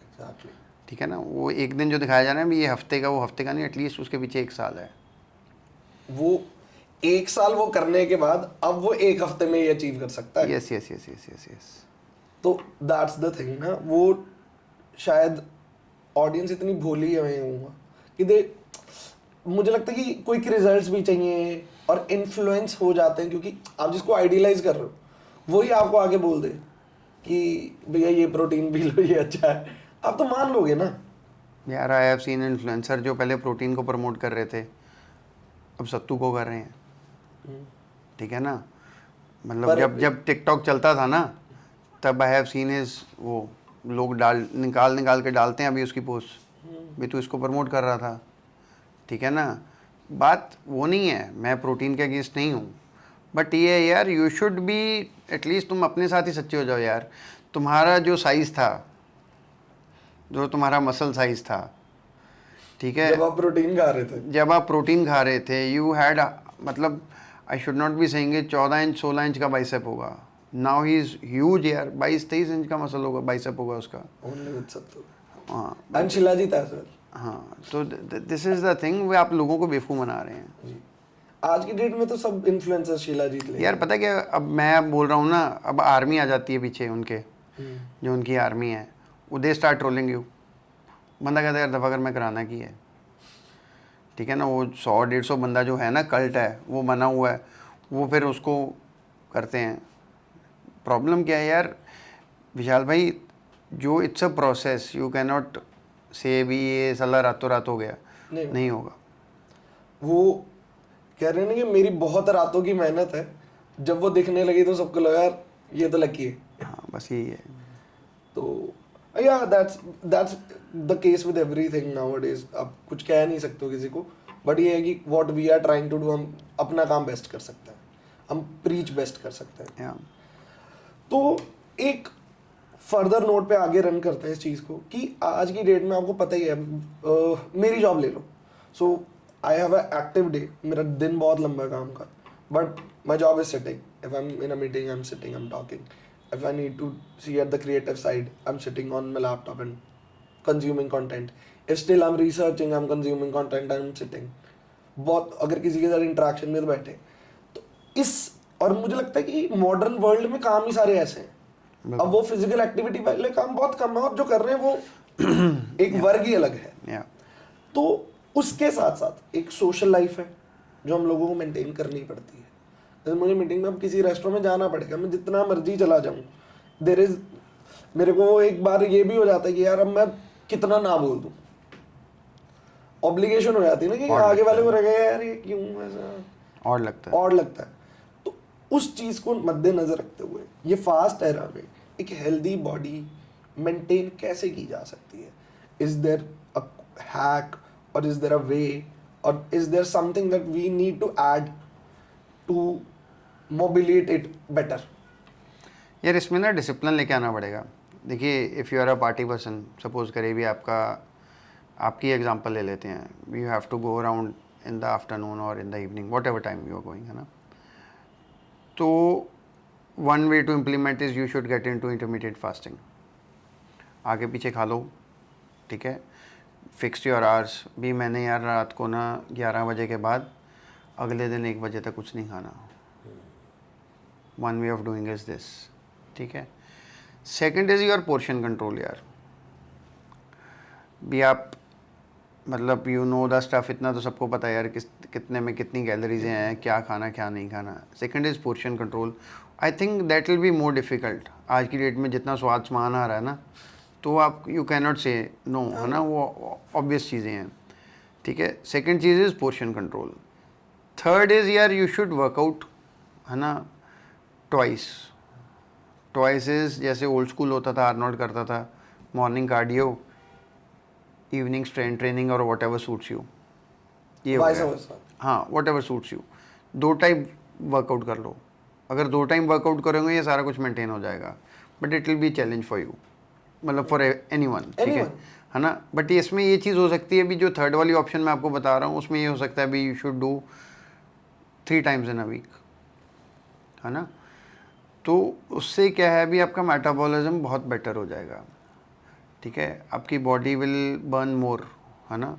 Exactly. ठीक है ना। वो 1 दिन जो दिखाया जा रहा है भी ये हफ्ते का, वो हफ्ते का नहीं, एटलीस्ट उसके पीछे 1 साल है। वो 1 साल वो करने के बाद अब वो 1 हफ्ते में ये अचीव कर सकता है। Yes yes yes yes yes yes. तो दैट्स द थिंग ना, वो शायद ऑडियंस इतनी भोली है, मैं कहूँगा कि मुझे लगता है कि क्विक रिजल्ट्स भी चाहिए और इन्फ्लुएंस हो जाते हैं, क्योंकि आप जिसको आइडियलाइज कर रहे हो वही आपको आगे बोल दे कि भैया ये प्रोटीन पी लो, ये अच्छा है, आप तो मान लोगे ना। यार आई हैव सीन इन्फ्लुएंसर जो पहले प्रोटीन को प्रमोट कर रहे थे, अब सत्तू को कर रहे हैं, ठीक है ना। मतलब जब टिकटॉक चलता था ना, तब आई हैव सीन इज वो लोग निकाल के डालते हैं अभी उसकी पोस्ट, भी तू इसको प्रमोट कर रहा था, ठीक है ना। बात वो नहीं है, मैं प्रोटीन के अगेंस्ट नहीं हूँ, बट ये है यार, यू शुड बी एटलीस्ट, तुम अपने साथ ही सच्चे हो जाओ यार। तुम्हारा जो साइज़ था, जो तुम्हारा मसल साइज़ था, ठीक है, जब आप प्रोटीन खा रहे थे, यू हैड, मतलब I should not be saying 14 inch 16 inch का बाइसेप होगा, नाउ ही इज ह्यूज यार, 22-23 इंच का मसल होगा, बाइसेप होगा उसका। ओनली विद सत्तू हाँ एंड शिलाजीत एज वेल। हाँ, तो दिस इज द थिंग, वो आप लोगों को बेवकूफ़ बना रहे हैं जी, आज की डेट में तो सब इन्फ्लुएंसर शिलाजीत ले यार। पता क्या, अब मैं बोल रहा हूँ ना, अब आर्मी आ जाती है पीछे उनके, जो उनकी आर्मी है, वो दे स्टार्ट ट्रोलिंग यू। बंदा कहता है यार दफ़ा कर मैं कराना की है, ठीक है ना। वो 100-150 बंदा जो है ना, कल्ट है, वो बना हुआ है, वो फिर उसको करते हैं। प्रॉब्लम क्या है यार विशाल भाई, जो it's a process, you can not से भी ये साला रातों रात हो गया, नहीं होगा। वो कह रहे हैं ना कि मेरी बहुत रातों की मेहनत है, जब वो दिखने लगी तो सबको लगा यार ये तो लकी है। हाँ बस यही है। तो या that's the case with everything nowadays. आप कुछ कह नहीं सकते हो किसी को, बट ये है कि what we are trying to do, हम अपना काम बेस्ट कर सकते हैं, हम प्रीच बेस्ट कर सकते हैं। yeah. तो एक फर्दर नोट पे आगे रन करते हैं इस चीज़ को कि आज की डेट में आपको पता ही है, मेरी जॉब ले लो। So I have a active day, मेरा दिन बहुत लंबा है काम का, but my job is sitting. If I am in a meeting I am sitting, I am talking. If I need to see at the creative side, I'm sitting on my laptop and consuming content. If still I'm researching, I'm consuming content, I'm sitting. बहुत अगर किसी के साथ interaction में तो बैठे, तो इस, और मुझे लगता है कि मॉडर्न वर्ल्ड में काम ही सारे ऐसे हैं। अब वो फिजिकल एक्टिविटी पहले काम बहुत कम है, और जो कर रहे हैं वो एक वर्ग ही अलग है। तो उसके साथ साथ एक सोशल लाइफ है जो हम लोगों को मेंटेन करनी पड़ती है। जैसे मुझे मीटिंग में अब किसी रेस्टोरेंट में जाना पड़ेगा, मैं जितना मर्जी चला जाऊँ, मेरे को एक बार ये भी हो जाता है कि यार अब मैं कितना ना बोल दूँ, ऑब्लिगेशन हो जाती है ना कि आगे वाले को रहेगा यार ये क्यों ऐसा, और लगता है। तो उस चीज़ को मद्देनजर रखते हुए ये फास्ट एरा में एक हेल्दी बॉडी मेंटेन कैसे की जा सकती है? इज देयर अ हैक, और इज देयर अ वे, और is there something that we need to add to mobilate it better? यार इसमें ना डिसिप्लिन लेके आना पड़ेगा। देखिए if you are a party person, suppose करिए भी आपकी एग्जांपल ले लेते हैं, you have to go around in the afternoon और in the evening, whatever time you are going, है ना। तो one way to implement is you should get into intermediate fasting. आगे पीछे खा लो, ठीक है, फिक्स योर आवर्स। भी मैंने यार रात को ना 11 बजे के बाद अगले दिन 1 बजे तक कुछ नहीं खाना। One way of doing is this, ठीक है। Second is your portion control यार। भी आप मतलब यू नो द स्टफ, इतना तो सबको पता है यार कितने में कितनी कैलोरीज हैं, क्या खाना क्या नहीं खाना। Second is portion control. I think that will be more difficult आज की डेट में, जितना स्वाद सामान आ रहा है ना, तो आप यू कैन नॉट से नो, है ना, वो ऑब्वियस चीज़ें हैं, ठीक है। Second cheese is portion control. Third is यार यू शुड वर्कआउट, है ना, ट्वाइस इज़ जैसे ओल्ड स्कूल होता था, आर्नोल्ड करता था, morning cardio, evening strength training और वॉट एवर सूट्स यू, ये हो गया। हाँ, what ever suits you, 2 time workout कर लो। अगर 2 टाइम वर्कआउट करोगे ये सारा कुछ मेंटेन हो जाएगा, but it will B challenge for you, मतलब फॉर एनीवन, ठीक है ना। बट इसमें ये चीज़ हो सकती है, अभी जो थर्ड वाली ऑप्शन मैं आपको बता रहा हूँ उसमें ये हो सकता है भी you should do 3 times in a week, है ना। तो उससे क्या है, भी आपका मेटाबॉलिज्म बहुत बेटर हो जाएगा, ठीक है, आपकी बॉडी विल बर्न मोर, है ना।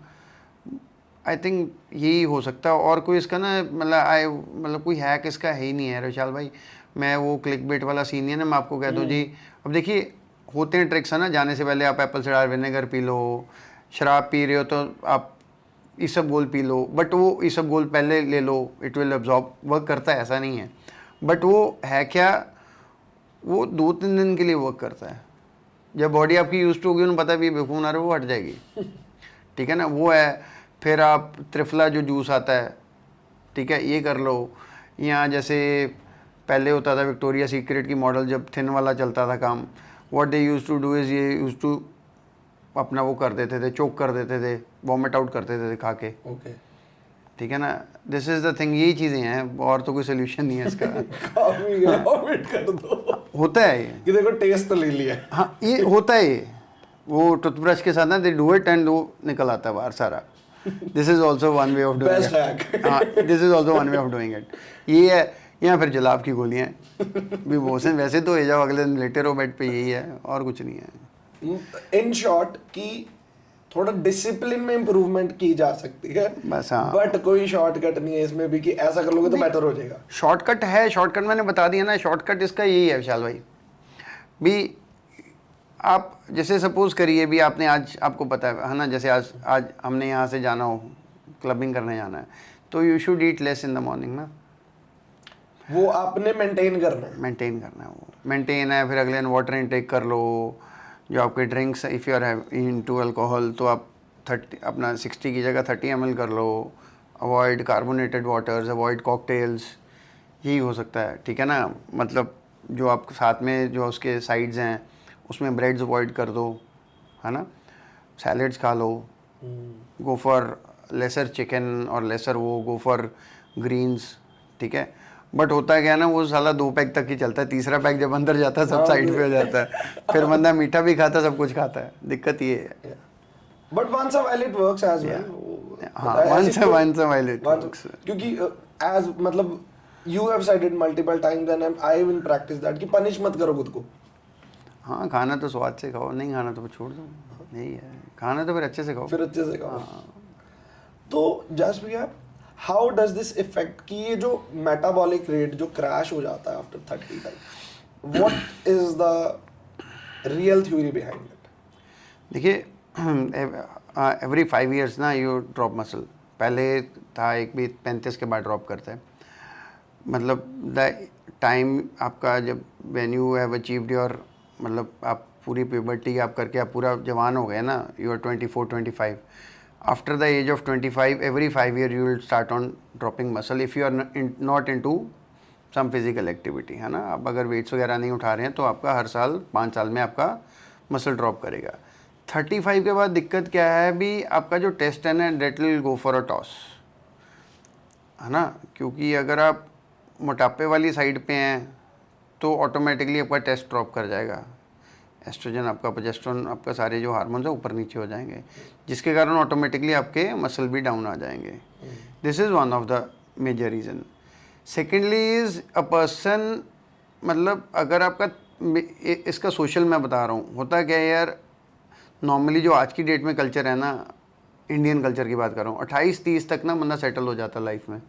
आई थिंक यही हो सकता है। और कोई इसका ना मतलब कोई हैक इसका है ही नहीं है विशाल भाई। मैं वो क्लिक बेट वाला सीन नहीं है ना, मैं आपको कह दूँ जी, अब देखिए होते हैं ट्रिक्स, है ना। जाने से पहले आप Apple cider vinegar P low, शराब पी रहे हो तो आप इसबगोल पी लो, बट वो इसबगोल पहले ले लो, इट विल अब्जॉर्ब, वर्क करता है, ऐसा नहीं है। बट वो है क्या, वो 2-3 दिन के लिए वर्क करता है। जब बॉडी आपकी यूज टू होगी, उन्हें पता है भी बेवकूफ़ ना रहे, वो हट जाएगी, ठीक है ना, वो है। फिर आप त्रिफला जो जूस आता है, ठीक है, ये कर लो। यहाँ जैसे पहले होता था विक्टोरिया सीक्रेट की मॉडल, जब थिन वाला चलता था काम, what they use to do is, ये यूज टू अपना वो कर देते थे, चोक कर देते थे, वॉमिट आउट कर देते थे खा के, ओके, ठीक है ना। दिस इज़ द थिंग, यही चीज़ें हैं, और तो कोई सोल्यूशन नहीं है इसका। वॉमिट कर दो, होता है ये, कि देखो टेस्ट तो ले लिया। हाँ ये होता है ये, वो टूथब्रश के साथ ना दे डू इट एंड वो निकल आता है बाहर सारा। This is also one way of doing it. हाँ, this is also one way of doing it. ये है, या फिर जलाब की गोलियाँ भी मोशन, वैसे तो हो जाओ अगले दिन लेटे रहो बेड पे, यही है और कुछ नहीं है। इन शॉर्ट कि थोड़ा डिसिप्लिन में इम्प्रूवमेंट की जा सकती है बस, हाँ। बट कोई शॉर्टकट नहीं है इसमें भी कि ऐसा कर लोगे तो बेटर हो जाएगा। शॉर्टकट है, शॉर्टकट मैंने बता दिया ना, शॉर्टकट इसका यही है विशाल भाई। भी आप जैसे सपोज करिए भी आपने आज, आपको पता है ना, जैसे आज हमने यहाँ से जाना हो, क्लबिंग करने जाना है, तो you should eat less in the morning ना, वो आपने मेंटेन करना है, वो मेंटेन है। फिर अगले दिन वाटर इनटेक कर लो, जो आपके drinks, if you are into alcohol तो आप 60 की जगह 30 ml कर लो। Avoid carbonated waters, avoid cocktails, यही हो सकता है, ठीक है ना। मतलब जो आप साथ में जो उसके साइड्स हैं उसमें ब्रेड्स अवॉइड कर दो, है ना। सैलेड्स खा लो, गो फॉर लेसर चिकन और लेसर वो, गो फॉर ग्रीन्स, ठीक है। बट होता है क्या ना, वो साला 2 पैक तक ही चलता है, तीसरा पैक जब अंदर जाता है सब साइड पे हो जाता है, फिर बंदा मीठा भी खाता है, सब कुछ खाता है, दिक्कत ये है। But once a while it works as well. हाँ, once a while it works, क्योंकि एज मतलब you have said it multiple times and I will practice that कि पनिश मत करो खुद को। हाँ, खाना तो स्वाद से खाओ, नहीं खाना तो छोड़ दो, यही है। खाना तो फिर अच्छे से खाओ, फिर अच्छे से खाओ। तो जस्ट भैया, हाउ डज दिस इफेक्ट कि ये जो मेटाबॉलिक रेट जो क्रैश हो जाता है after 35, what is the real theory behind it? देखिए एवरी 5 years ना यू ड्रॉप मसल। पहले था एक भी 35 के बाद ड्रॉप करता है, मतलब द टाइम आपका जब when you have achieved your, मतलब आप पूरी प्यूबर्टी आप करके आप पूरा जवान हो गए ना, you are 24-25, after the age of 25 every 5 year you will start on dropping muscle if you are not into some physical activity, है ना। आप अगर वेट्स वगैरह नहीं उठा रहे हैं तो आपका हर साल 5 साल में आपका मसल ड्रॉप करेगा। 35 के बाद दिक्कत क्या है, भी आपका जो टेस्ट है ना, that will go for a toss, है ना। क्योंकि अगर आप मोटापे वाली साइड पे हैं तो ऑटोमेटिकली आपका टेस्ट ड्रॉप कर जाएगा, एस्ट्रोजन आपका, प्रोजेस्टेरोन आपका, सारे जो हार्मोन्स है ऊपर नीचे हो जाएंगे, जिसके कारण ऑटोमेटिकली आपके मसल भी डाउन आ जाएंगे। This is one of the major reason. Secondly is a person, मतलब अगर आपका इसका सोशल मैं बता रहा हूँ, होता क्या है यार, नॉर्मली जो आज की डेट में कल्चर है ना, इंडियन कल्चर की बात कर रहा हूँ, 28-30 तक ना बंदा सेटल हो जाता लाइफ में।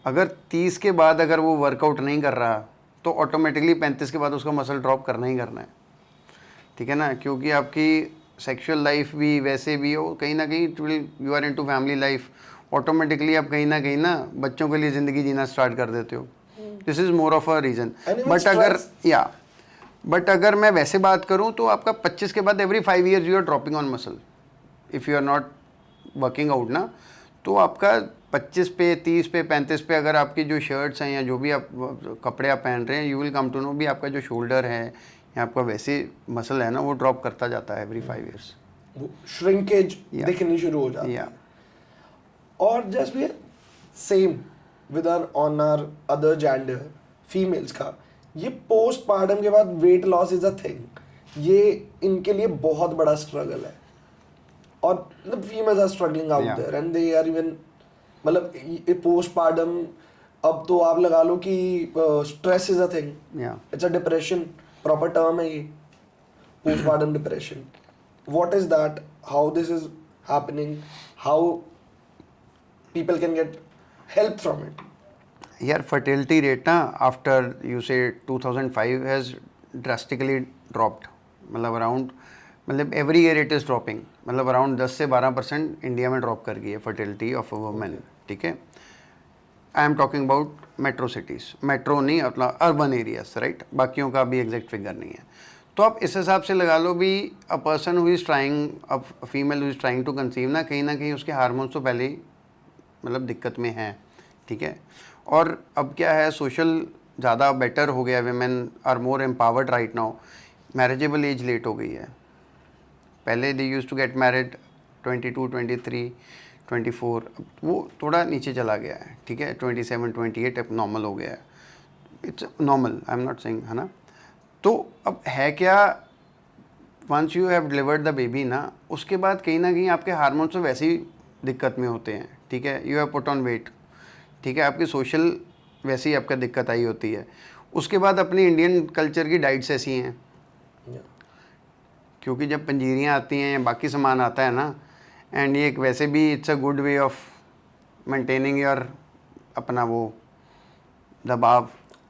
अगर 30 के बाद अगर वो वर्कआउट नहीं कर रहा तो ऑटोमेटिकली 35 के बाद उसका मसल ड्रॉप करना ही करना है, ठीक है ना, क्योंकि आपकी सेक्सुअल लाइफ भी वैसे भी हो, कहीं ना कहीं you are into family life, automatically आप कहीं ना बच्चों के लिए ज़िंदगी जीना स्टार्ट कर देते हो। This is more of a reason. But अगर मैं वैसे बात करूं तो आपका 25 के बाद every 5 years you are dropping on muscle if you are not working out ना, तो आपका 25 पे, 30 पे, 35 पे अगर आपकी जो शर्ट्स हैं या जो भी आप कपड़े आप पहन रहे हैं, you will come to know भी आपका जो शोल्डर है या आपका वैसे मसल है ना, वो ड्रॉप करता जाता है एवरी 5 years, वो श्रिंकेज दिखनी शुरू हो जाती है। और जस्ट भी same with on our other gender, females का ये पोस्टपार्टम के बाद weight loss is a thing, ये इनके लिए बहुत बड़ा स्ट्रगल है। और मतलब females are struggling out there and they are even, मतलब पोस्टपार्टम, अब तो आप लगा लो कि stress is a thing, it's a depression, proper term है ये, postpartum depression. What is that, how this is happening, how people can get help from it? यार फर्टिलिटी रेट ना आफ्टर यू से 2005 हैज़ ड्रास्टिकली ड्रॉप्ड, मतलब around, मतलब every year it is dropping, मतलब around 10 से 12% India में drop कर गई है फर्टिलिटी ऑफ अ वुमेन, ठीक है। आई am talking about metro cities, metro नहीं मतलब अर्बन एरियाज, राइट, बाकियों का भी एग्जैक्ट फिगर नहीं है। तो आप इस हिसाब से लगा लो भी a person who is trying, a female who is trying to conceive ना कहीं उसके हार्मोन्स तो पहले ही मतलब दिक्कत में है, ठीक है। और अब क्या है, सोशल ज़्यादा बेटर हो गया, women are more empowered right now, marriageable age late हो गई है। पहले they use to get married 22, 23, 24, वो थोड़ा नीचे चला गया है, ठीक है, 27, 28 अब नॉर्मल हो गया है, it's normal, I am not saying, है ना। तो अब है क्या, once you have delivered the baby ना, उसके बाद कहीं ना कहीं आपके हार्मोन्स तो वैसे ही दिक्कत में होते हैं, ठीक है, you have put on weight, ठीक है, आपकी सोशल वैसे ही आपका दिक्कत आई होती है। उसके बाद अपनी इंडियन कल्चर की डाइट्स ऐसी हैं, क्योंकि जब पंजीरियाँ आती हैं या बाकी सामान आता है ना, एंड ये एक वैसे भी it's a good way of maintaining your अपना वो दबाव,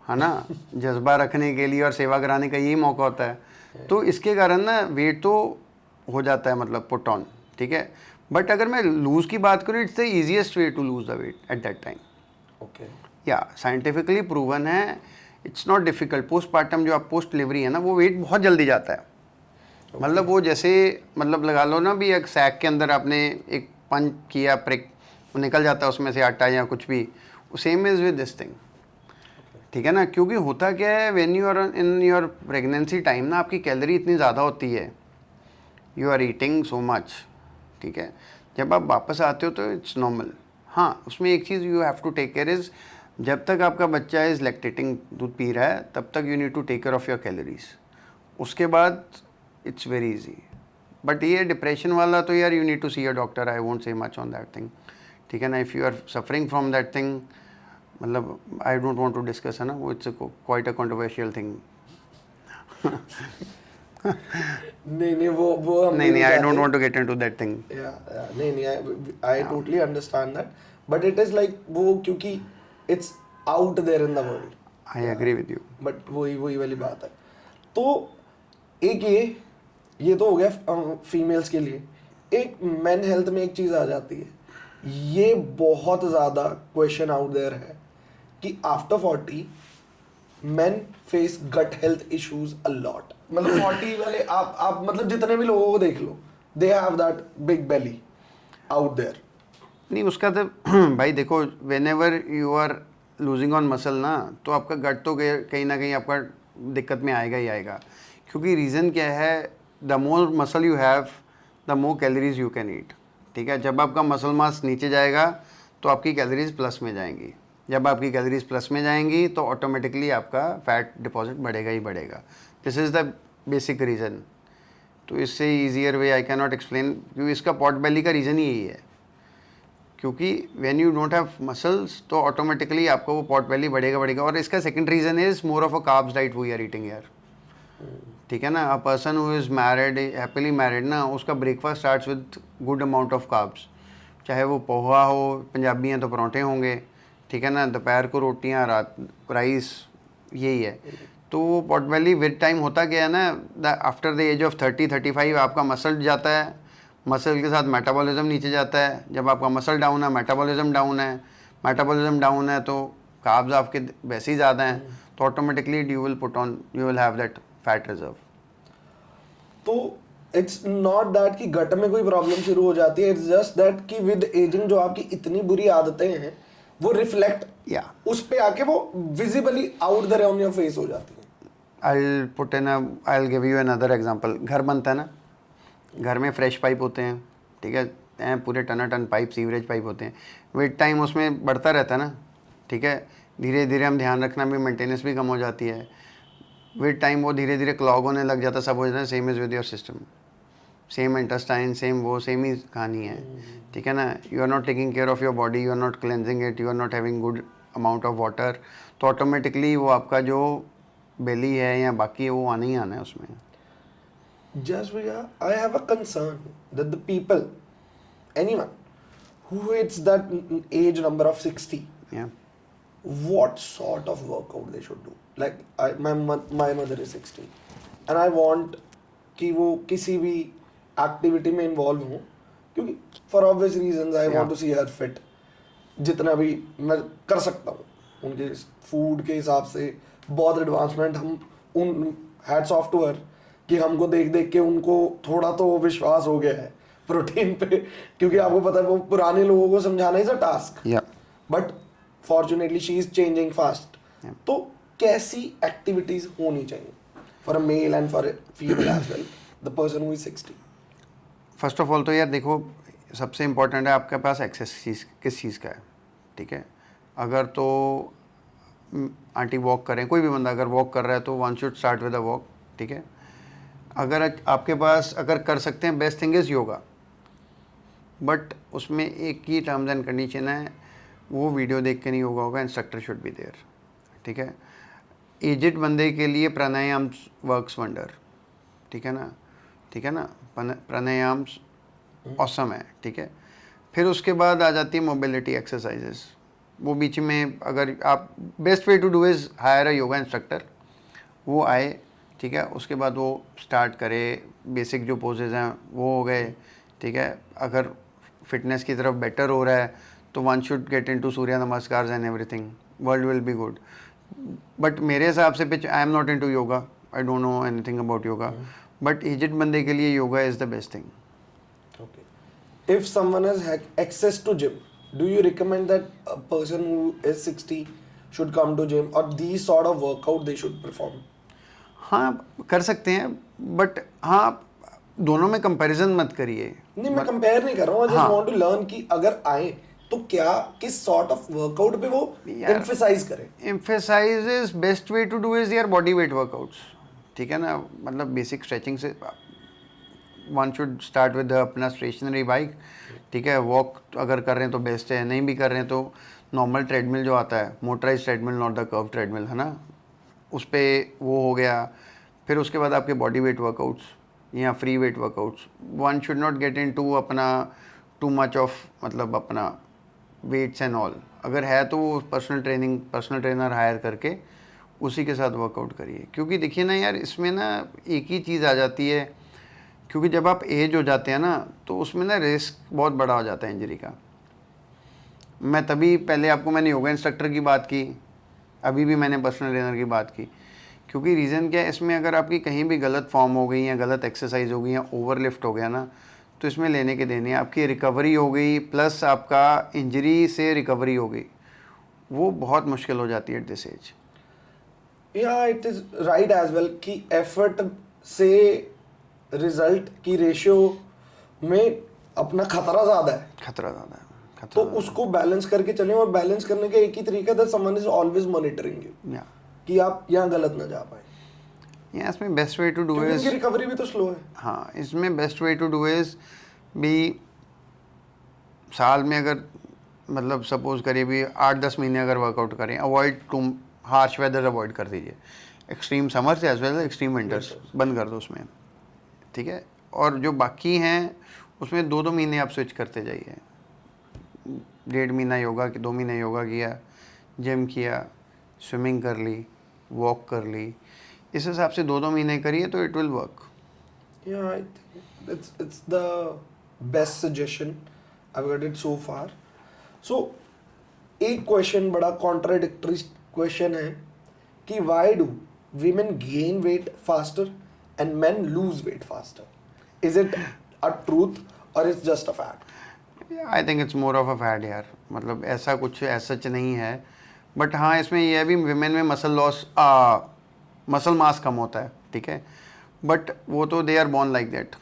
है ना, जज्बा रखने के लिए और सेवा कराने का यही मौका होता है। तो इसके कारण ना वेट तो हो जाता है, मतलब पुट ऑन, ठीक है। बट अगर मैं लूज़ की बात करूँ, it's the easiest way to lose the weight at that time, okay, या साइंटिफिकली प्रूवन है, इट्स नॉट डिफ़िकल्ट। पोस्टपार्टम जो आप पोस्ट डिलीवरी है ना, वो वेट बहुत जल्दी जाता है, मतलब वो जैसे, मतलब लगा लो ना भी एक सैक के अंदर आपने एक पंच किया, प्रिक, वो निकल जाता है उसमें से आटा या कुछ भी, same is with this thing, ठीक है ना। क्योंकि होता क्या है, when you are in your pregnancy time ना, आपकी कैलोरी इतनी ज़्यादा होती है, you are eating so much, ठीक है। जब आप वापस आते हो तो इट्स नॉर्मल। हाँ, उसमें एक चीज़ you have to take care is, जब तक आपका बच्चा इज़ लैक्टेटिंग, दूध पी रहा है, तब तक you need to take care of your calories, उसके बाद इट्स वेरी इजी। बट ये डिप्रेशन वाला तो यार you need to see your doctor, I won't say much on that thing, ठीक है ना। If you are suffering from that thing, मतलब I don't want to discuss, है ना, वो it's quite a controversial thing. नहीं वो हम नहीं, I don't want to get into that thing. नहीं I totally understand that, but it is like वो, क्योंकि it's out there in the world, I agree with you, but वही वाली बात है। तो एक ये तो हो गया फीमेल्स के लिए। एक मेन हेल्थ में एक चीज़ आ जाती है, ये बहुत ज़्यादा क्वेश्चन आउट देयर है कि after 40 men face gut health issues a lot। मतलब 40 वाले आप मतलब जितने भी लोगों को देख लो, they have that big belly out there। नहीं उसका तो भाई देखो, whenever you are losing on muscle ना, तो आपका गट तो कहीं ना कहीं आपका दिक्कत में आएगा ही आएगा, क्योंकि रीज़न क्या है, the more muscle you have the more calories you can eat, ठीक है। जब आपका मसल मास नीचे जाएगा तो आपकी कैलोरीज प्लस में जाएंगी, जब आपकी कैलोरीज प्लस में जाएंगी तो ऑटोमेटिकली आपका फैट डिपॉजिट बढ़ेगा ही बढ़ेगा। This is the basic reason. तो इससे easier way I can not explain, क्योंकि इसका पॉट बेली का रीज़न ही यही है, क्योंकि when you don't have muscles तो ऑटोमेटिकली आपका वो पॉट बेली बढ़ेगा। और इसका second reason is more of a carbs diet we are eating यार, ठीक है ना। A person who is married, happily married ना, उसका breakfast starts with good amount of carbs, चाहे वो पोहा हो, पंजाबी हैं तो परोठे होंगे, ठीक है ना, दोपहर को रोटियां, रात राइस, यही है। तो वो पॉट बेली विद टाइम होता क्या है ना, आफ्टर द एज ऑफ 30-35 आपका मसल जाता है, मसल के साथ मेटाबॉलिज्म नीचे जाता है। जब आपका मसल डाउन है, मेटाबॉलिज्म डाउन है, मेटाबॉलिज्म डाउन है तो कार्ब्स आपके वैसे ही ज़्यादा हैं, तो automatically you will have that fat reserve. तो इट्स नॉट दैट कि गट में कोई प्रॉब्लम शुरू हो जाती है, इट्स जस्ट दैट कि विद एजिंग जो आपकी इतनी बुरी आदतें हैं वो रिफ्लेक्ट उस पे आके वो visibly out there on your face हो जाती है। I'll give you another example। घर बनता है ना, घर में फ्रेश पाइप होते हैं, ठीक है, पूरे टन पाइप, सीवरेज पाइप होते हैं, विद टाइम उसमें बढ़ता रहता है ना, ठीक है, धीरे धीरे हम ध्यान रखना भी, मेंटेनेंस भी कम हो जाती है, विद टाइम वो धीरे धीरे क्लॉग होने लग जाता है, सब हो जाता है। Same is with your system, same intestine, same ही कहानी है, ठीक है ना। You are not taking care of your body, you are not cleansing it, you are not having good amount of water, तो ऑटोमेटिकली वो आपका जो बेली है या बाकी है वो आना ही आना है उसमें। Just I have a concern that the people, anyone who hits that age number of 60, Yeah. what sort of workout they should do? Like my mother is 60 and I want कि वो किसी भी एक्टिविटी में involve हो, क्योंकि for obvious reasons I want to see her fit, जितना भी मैं कर सकता हूँ उनके फूड के हिसाब से। बहुत एडवांसमेंट, हम उन हैट्स ऑफ टू हर कि हमको देख देख के उनको थोड़ा तो विश्वास हो गया है प्रोटीन पे, क्योंकि आपको पता है वो पुराने लोगों को समझाना is a task, but fortunately she is changing fast. तो कैसी एक्टिविटीज होनी चाहिए for a male and for a female as well, the person who is 60? First of all तो यार देखो, सबसे इम्पोर्टेंट है आपके पास एक्सेस किस चीज़ का है, ठीक है। अगर तो आंटी वॉक करें, कोई भी बंदा अगर वॉक कर रहा है तो one should start with a walk, ठीक है। अगर आपके पास अगर कर सकते हैं, best thing is yoga, but उसमें एक ही टर्म्स एंड कंडीशन है, वो वीडियो देख के नहीं योगा होगा, इंस्ट्रक्टर शुड बी देयर, ठीक है। एजिड बंदे के लिए प्राणायाम वर्क्स वंडर, ठीक है ना, ठीक है ना, प्राणायाम ऑसम है, ठीक है। फिर उसके बाद आ जाती है मोबिलिटी एक्सरसाइजेस, वो बीच में अगर आप, best way to do is hire a yoga instructor, वो आए, ठीक है, उसके बाद वो स्टार्ट करे, बेसिक जो पोजेज हैं वो हो गए, ठीक है। अगर फिटनेस की तरफ बेटर हो रहा है तो one should get into Surya Namaskar and everything, world will be good. But मेरे हिसाब से I am not into yoga, I don't know anything about yoga, but aged बंदे के लिए yoga is the best thing. Okay. If someone has access to gym, do you recommend that a person who is 60 should come to gym, or these sort of workout they should perform? हाँ कर सकते हैं, but हाँ दोनों में comparison मत करिए। नहीं, मैं कंपेयर नहीं कर रहा हूँ, I just want to learn कि अगर आए तो क्या किस सॉर्ट ऑफ वर्कआउट पे वो एम्फसाइज करें। Emphasize is best way to do is यार बॉडी वेट वर्कआउट्स, ठीक है ना। मतलब बेसिक स्ट्रेचिंग से वन शुड स्टार्ट विद अपना स्टेशनरी बाइक, ठीक है। वॉक अगर कर रहे हैं तो बेस्ट है, नहीं भी कर रहे हैं तो नॉर्मल ट्रेडमिल जो आता है, motorise treadmill, not the curve treadmill, है ना, उस पर वो हो गया। फिर उसके बाद आपके बॉडी वेट वर्कआउट्स या free weight workouts. One should not get into अपना टू मच ऑफ, मतलब अपना वेट्स एंड ऑल। अगर है तो वो पर्सनल ट्रेनर हायर करके उसी के साथ वर्कआउट करिए। क्योंकि देखिए ना यार, इसमें ना एक ही चीज़ आ जाती है, क्योंकि जब आप एज हो जाते हैं ना तो उसमें ना रिस्क बहुत बड़ा हो जाता है इंजरी का। मैं तभी पहले आपको मैंने योगा इंस्ट्रक्टर की बात की, अभी भी मैंने पर्सनल ट्रेनर की बात की, क्योंकि रीज़न क्या है, इसमें अगर आपकी कहीं भी गलत फॉर्म हो गई या गलत एक्सरसाइज हो गई या ओवरलिफ्ट हो गया ना, तो इसमें लेने के देने, आपकी रिकवरी हो गई प्लस आपका इंजरी से रिकवरी हो गई, वो बहुत मुश्किल हो जाती है एट दिस एज। या it is right age as well effort से रिजल्ट की रेशियो में अपना खतरा ज़्यादा है। खतरा ज़्यादा है। तो उसको बैलेंस करके चलें, और बैलेंस करने का एक ही तरीका है, someone is always monitoring you, या कि आप यहाँ गलत ना जा पाए, या इसमें बेस्ट वे टू डू क्योंकि इज, उनकी रिकवरी भी तो स्लो है। हाँ इसमें best way to do is भी साल में अगर मतलब सपोज करिए भी 8-10 महीने अगर वर्कआउट करें, avoid too harsh weather avoid कर दीजिए, extreme summers as well extreme winters बंद कर दो उसमें, ठीक है। और जो बाकी हैं उसमें 2-2 महीने आप स्विच करते जाइए, 1.5 महीना योगा, 2 महीने योगा किया, जिम किया, स्विमिंग कर ली, वॉक कर ली, इस हिसाब से 2-2 महीने करिए तो it will work. Yeah, I think it's the best suggestion I've got it so far. So एक क्वेश्चन बड़ा कॉन्ट्राडिक्टरी क्वेश्चन है कि why do women gain weight faster and men lose weight faster? Is it a truth or it's just a fact? I think it's more of a fad यार, मतलब ऐसा कुछ सच नहीं है, बट हाँ इसमें यह है भी विमेन में मसल लॉस, मसल मास कम होता है, ठीक है, बट वो तो they are born like that,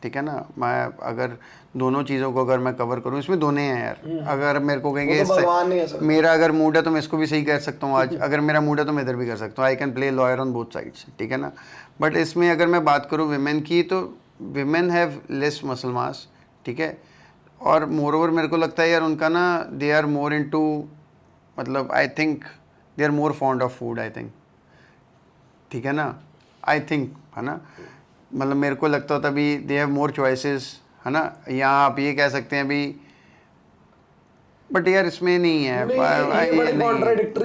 ठीक है ना। मैं अगर दोनों चीज़ों को अगर मैं कवर करूँ, इसमें दोनों हैं यार, अगर मेरे को कहेंगे वो तो भगवान ने ऐसा, मेरा अगर मूड है तो मैं इसको भी सही कर सकता हूँ आज, अगर मेरा मूड है तो मैं इधर भी कर सकता हूँ, I can play lawyer on both sides, ठीक है ना। बट इसमें अगर मैं बात करूँ विमेन की, तो women have less muscle mass, ठीक है, और मोर ओवर मेरे को लगता है यार उनका ना दे आर मोर इनटू, मतलब I think they are more fond of food, I think, ठीक है ना, आई थिंक, है ना, मतलब मेरे को लगता होता भी दे हैव मोर चॉइसेस, है ना, यहाँ आप ये कह सकते हैं भी, बट यार इसमें नहीं है,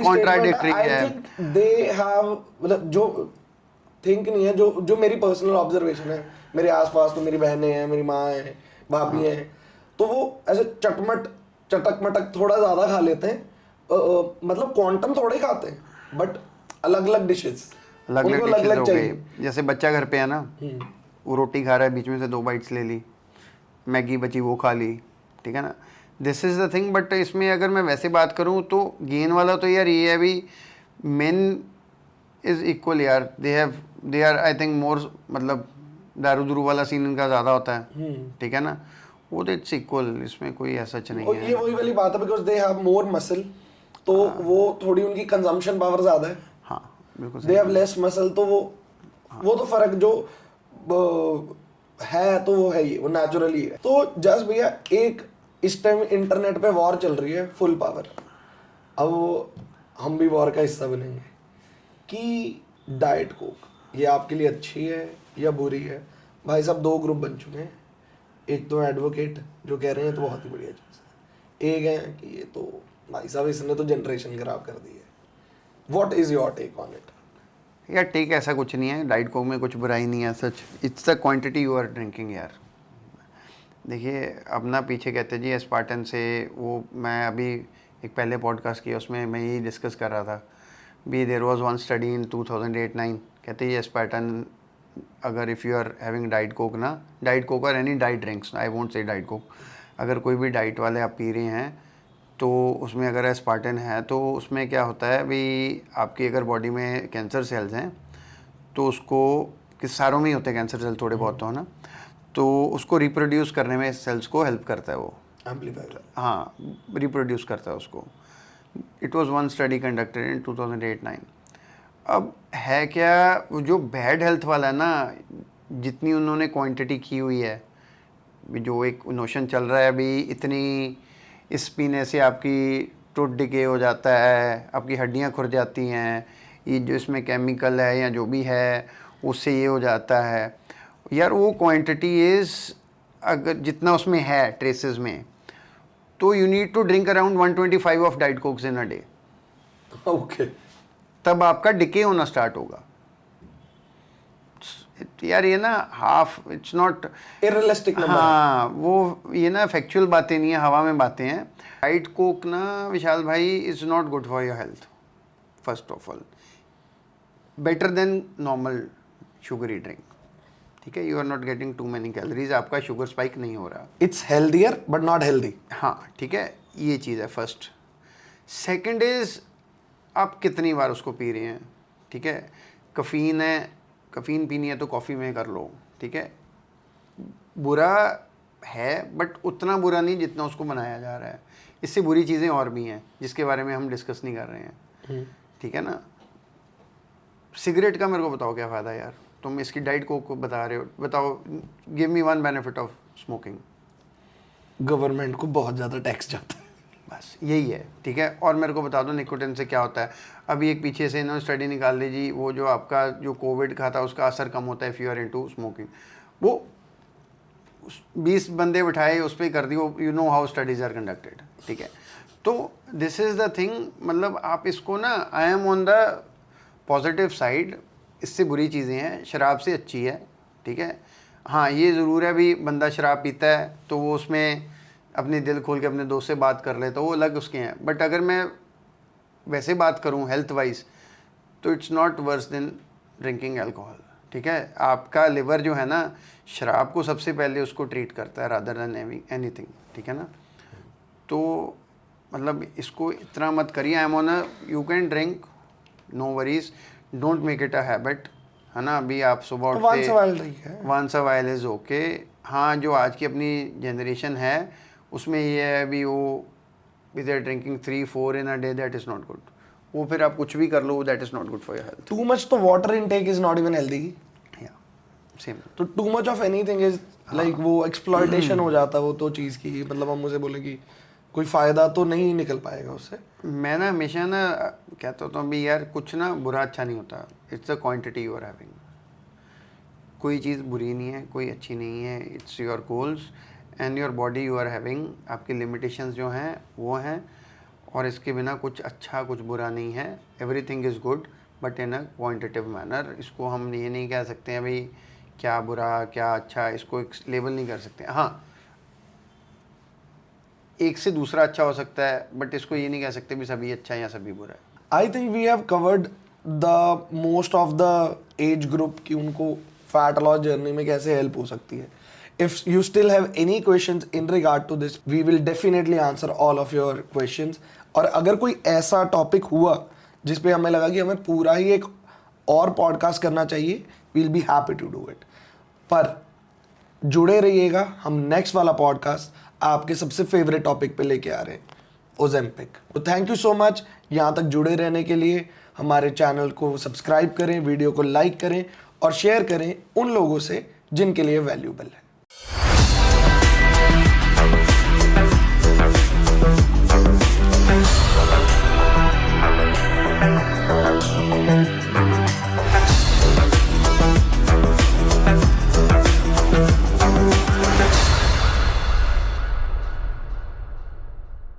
कॉन्ट्राडिक्टरी है। दे हैव, मतलब जो थिंक नहीं है, जो मेरी पर्सनल ऑब्जर्वेशन है, मेरे आसपास तो मेरी बहनें हैं, मेरी माँ है, भाभी हैं, तो वो ऐसे चटक मटक थोड़ा ज़्यादा खा लेते हैं, मतलब क्वांटम थोड़े खाते हैं, बट अलग अलग डिशेस, अलग अलग डिशेज हो गई। जैसे बच्चा घर पे है ना, वो रोटी खा रहा है, बीच में से 2 बाइट्स ले ली, मैगी बची वो खा ली, ठीक है ना, this is the thing. But इसमें अगर मैं वैसे बात करूँ तो गेन वाला तो यार ये है भी मेन इज़ इक्वल यार, they are I think more, मतलब दारू दुरू वाला सीन इनका ज़्यादा होता है, ठीक है ना, वो तो इट्स इक्वल, इसमें कोई ऐसा नहीं है। ये वही वाली बात है, because they have more muscle, तो वो थोड़ी उनकी कंजम्पशन पावर ज़्यादा है, हाँ बिल्कुल, दे हैव लेस मसल, तो वो तो फर्क जो है तो वो है ही, वो नेचुरली है। तो जस्ट भैया, एक इस टाइम इंटरनेट पे वॉर चल रही है फुल पावर, अब हम भी वॉर का हिस्सा बनेंगे कि डाइट कोक ये आपके लिए अच्छी है या बुरी है। भाई साहब 2 ग्रुप बन चुके हैं, एक तो एडवोकेट जो कह रहे हैं तो बहुत ही बढ़िया चीज़ है, एक है कि ये तो भाई साहब इसने तो जनरेशन खराब कर दी है। What is your take on it? यार ठीक है, ऐसा कुछ नहीं है, डाइट कोक में कुछ बुराई नहीं है सच, it's the quantity you are drinking यार। देखिए अब ना पीछे कहते जी एस्पार्टन से, वो मैं अभी एक पहले पॉडकास्ट किया उसमें मैं यही डिस्कस कर रहा था भी, there was one study in 2008-9, कहते ये एस्पार्टन अगर if you are having diet Coke ना, डाइट कोक और any diet drinks, I won't say diet Coke, अगर कोई भी डाइट वाले आप पी रहे हैं तो उसमें अगर एस्पार्टन है तो उसमें क्या होता है भी, आपकी अगर बॉडी में कैंसर सेल्स हैं तो उसको, किस सारों में ही होते हैं कैंसर सेल, थोड़े बहुत तो है ना, तो उसको रिप्रोड्यूस करने में सेल्स को हेल्प करता है वो, एम्पलीफायर, हाँ रिप्रोड्यूस करता है उसको। It was one study conducted in 2008-9। अब है क्या, वो जो बैड हेल्थ वाला है ना, जितनी उन्होंने क्वांटिटी की हुई है, जो एक नोशन चल रहा है अभी, इतनी इस पीने से आपकी टूट डिके हो जाता है, आपकी हड्डियां खुर जाती हैं, ये जो इसमें केमिकल है या जो भी है उससे ये हो जाता है यार, वो क्वांटिटी इज़, अगर जितना उसमें है ट्रेसेस में, तो you need to drink around 125 of diet Cokes in a day, okay, तब आपका डिके होना स्टार्ट होगा यार। ये ना half, it's not irrealistic number, हाँ वो ये ना फैक्चुअल बातें नहीं है, हवा में बातें हैं। डाइट कोक ना विशाल भाई is not good for your health, first of all, better than normal sugary drink, ठीक है, you are not getting too many calories, आपका शुगर स्पाइक नहीं हो रहा। It's healthier but not healthy, हाँ ठीक है, ये चीज़ है फर्स्ट। सेकंड इज़ आप कितनी बार उसको पी रहे हैं, ठीक है, कफ़ीन है, कफ़ीन पीनी है तो कॉफ़ी में कर लो, ठीक है, बुरा है, बट उतना बुरा नहीं जितना उसको बनाया जा रहा है। इससे बुरी चीज़ें और भी हैं जिसके बारे में हम डिस्कस नहीं कर रहे हैं, ठीक है ना। सिगरेट का मेरे को बताओ क्या फ़ायदा यार, तुम इसकी डाइट को बता रहे हो, बताओ, give me one benefit of smoking. Government को बहुत ज़्यादा टैक्स जाता है, बस यही है, ठीक है। और मेरे को बता दो निकोटिन से क्या होता है। अभी एक पीछे से इन्होंने स्टडी निकाल ली जी, वो जो आपका जो कोविड का था उसका असर कम होता है if you are into smoking. वो 20 बंदे बिठाए उस पर कर दियो, you know how studies are conducted, ठीक है। तो दिस इज़ द थिंग, मतलब आप इसको ना, आई am on the positive side. इससे बुरी चीज़ें हैं, शराब से अच्छी है, ठीक है। हाँ ये ज़रूर है भी, बंदा शराब पीता है तो वो उसमें अपने दिल खोल के अपने दोस्त से बात कर ले तो वो अलग उसके हैं, बट अगर मैं वैसे बात करूँ हेल्थ वाइज तो it's not worse than drinking alcohol, ठीक है। आपका लिवर जो है ना, शराब को सबसे पहले उसको ट्रीट करता है रादर देन एनीथिंग, ठीक है ना। तो मतलब इसको इतना मत करिए। I am on a, you can drink, no worries, don't make it a habit, है ना। अभी आप सुबह उठते, वंस अ वाइल ठीक है, once a while is okay. हाँ जो आज की अपनी जनरेशन है उसमें ये है भी वो with drinking 3-4 in a day, that is not good. वो फिर आप कुछ भी कर लो, that is not good for your health. Too much तो water intake is not even healthy, या सेम। तो too much of anything is like वो एक्सप्लॉयटेशन हो जाता है वो तो चीज़ की, मतलब हम मुझे बोले कि कोई फ़ायदा तो नहीं निकल पाएगा उससे। मैं ना हमेशा ना कहता होता हूँ भी यार कुछ ना बुरा अच्छा नहीं होता, it's the quantity you are having. कोई चीज़ बुरी नहीं है, कोई अच्छी नहीं है, it's your goals and your body you are having. आपकी लिमिटेशंस जो हैं वो हैं, और इसके बिना कुछ अच्छा कुछ बुरा नहीं है। Everything is good but in a quantitative manner. इसको हम ये नहीं कह सकते हैं भाई क्या बुरा क्या अच्छा, इसको एक लेबल नहीं कर सकते। हाँ एक से दूसरा अच्छा हो सकता है, बट इसको ये नहीं कह सकते भी सभी अच्छा है या सभी बुरा है। I think we have covered the most of the age group कि उनको फैट लॉस जर्नी में कैसे हेल्प हो सकती है। If you still have any questions in regard to this, we will definitely answer all of your questions. और अगर कोई ऐसा टॉपिक हुआ जिस पे हमें लगा कि हमें पूरा ही एक और पॉडकास्ट करना चाहिए, we'll be happy to do it. पर जुड़े रहिएगा, हम नेक्स्ट वाला पॉडकास्ट आपके सबसे फेवरेट टॉपिक पे लेके आ रहे हैं, ओजेम्पिक। तो थैंक यू सो मच यहाँ तक जुड़े रहने के लिए। हमारे चैनल को सब्सक्राइब करें, वीडियो को लाइक करें और शेयर करें उन लोगों से जिनके लिए वैल्यूबल है।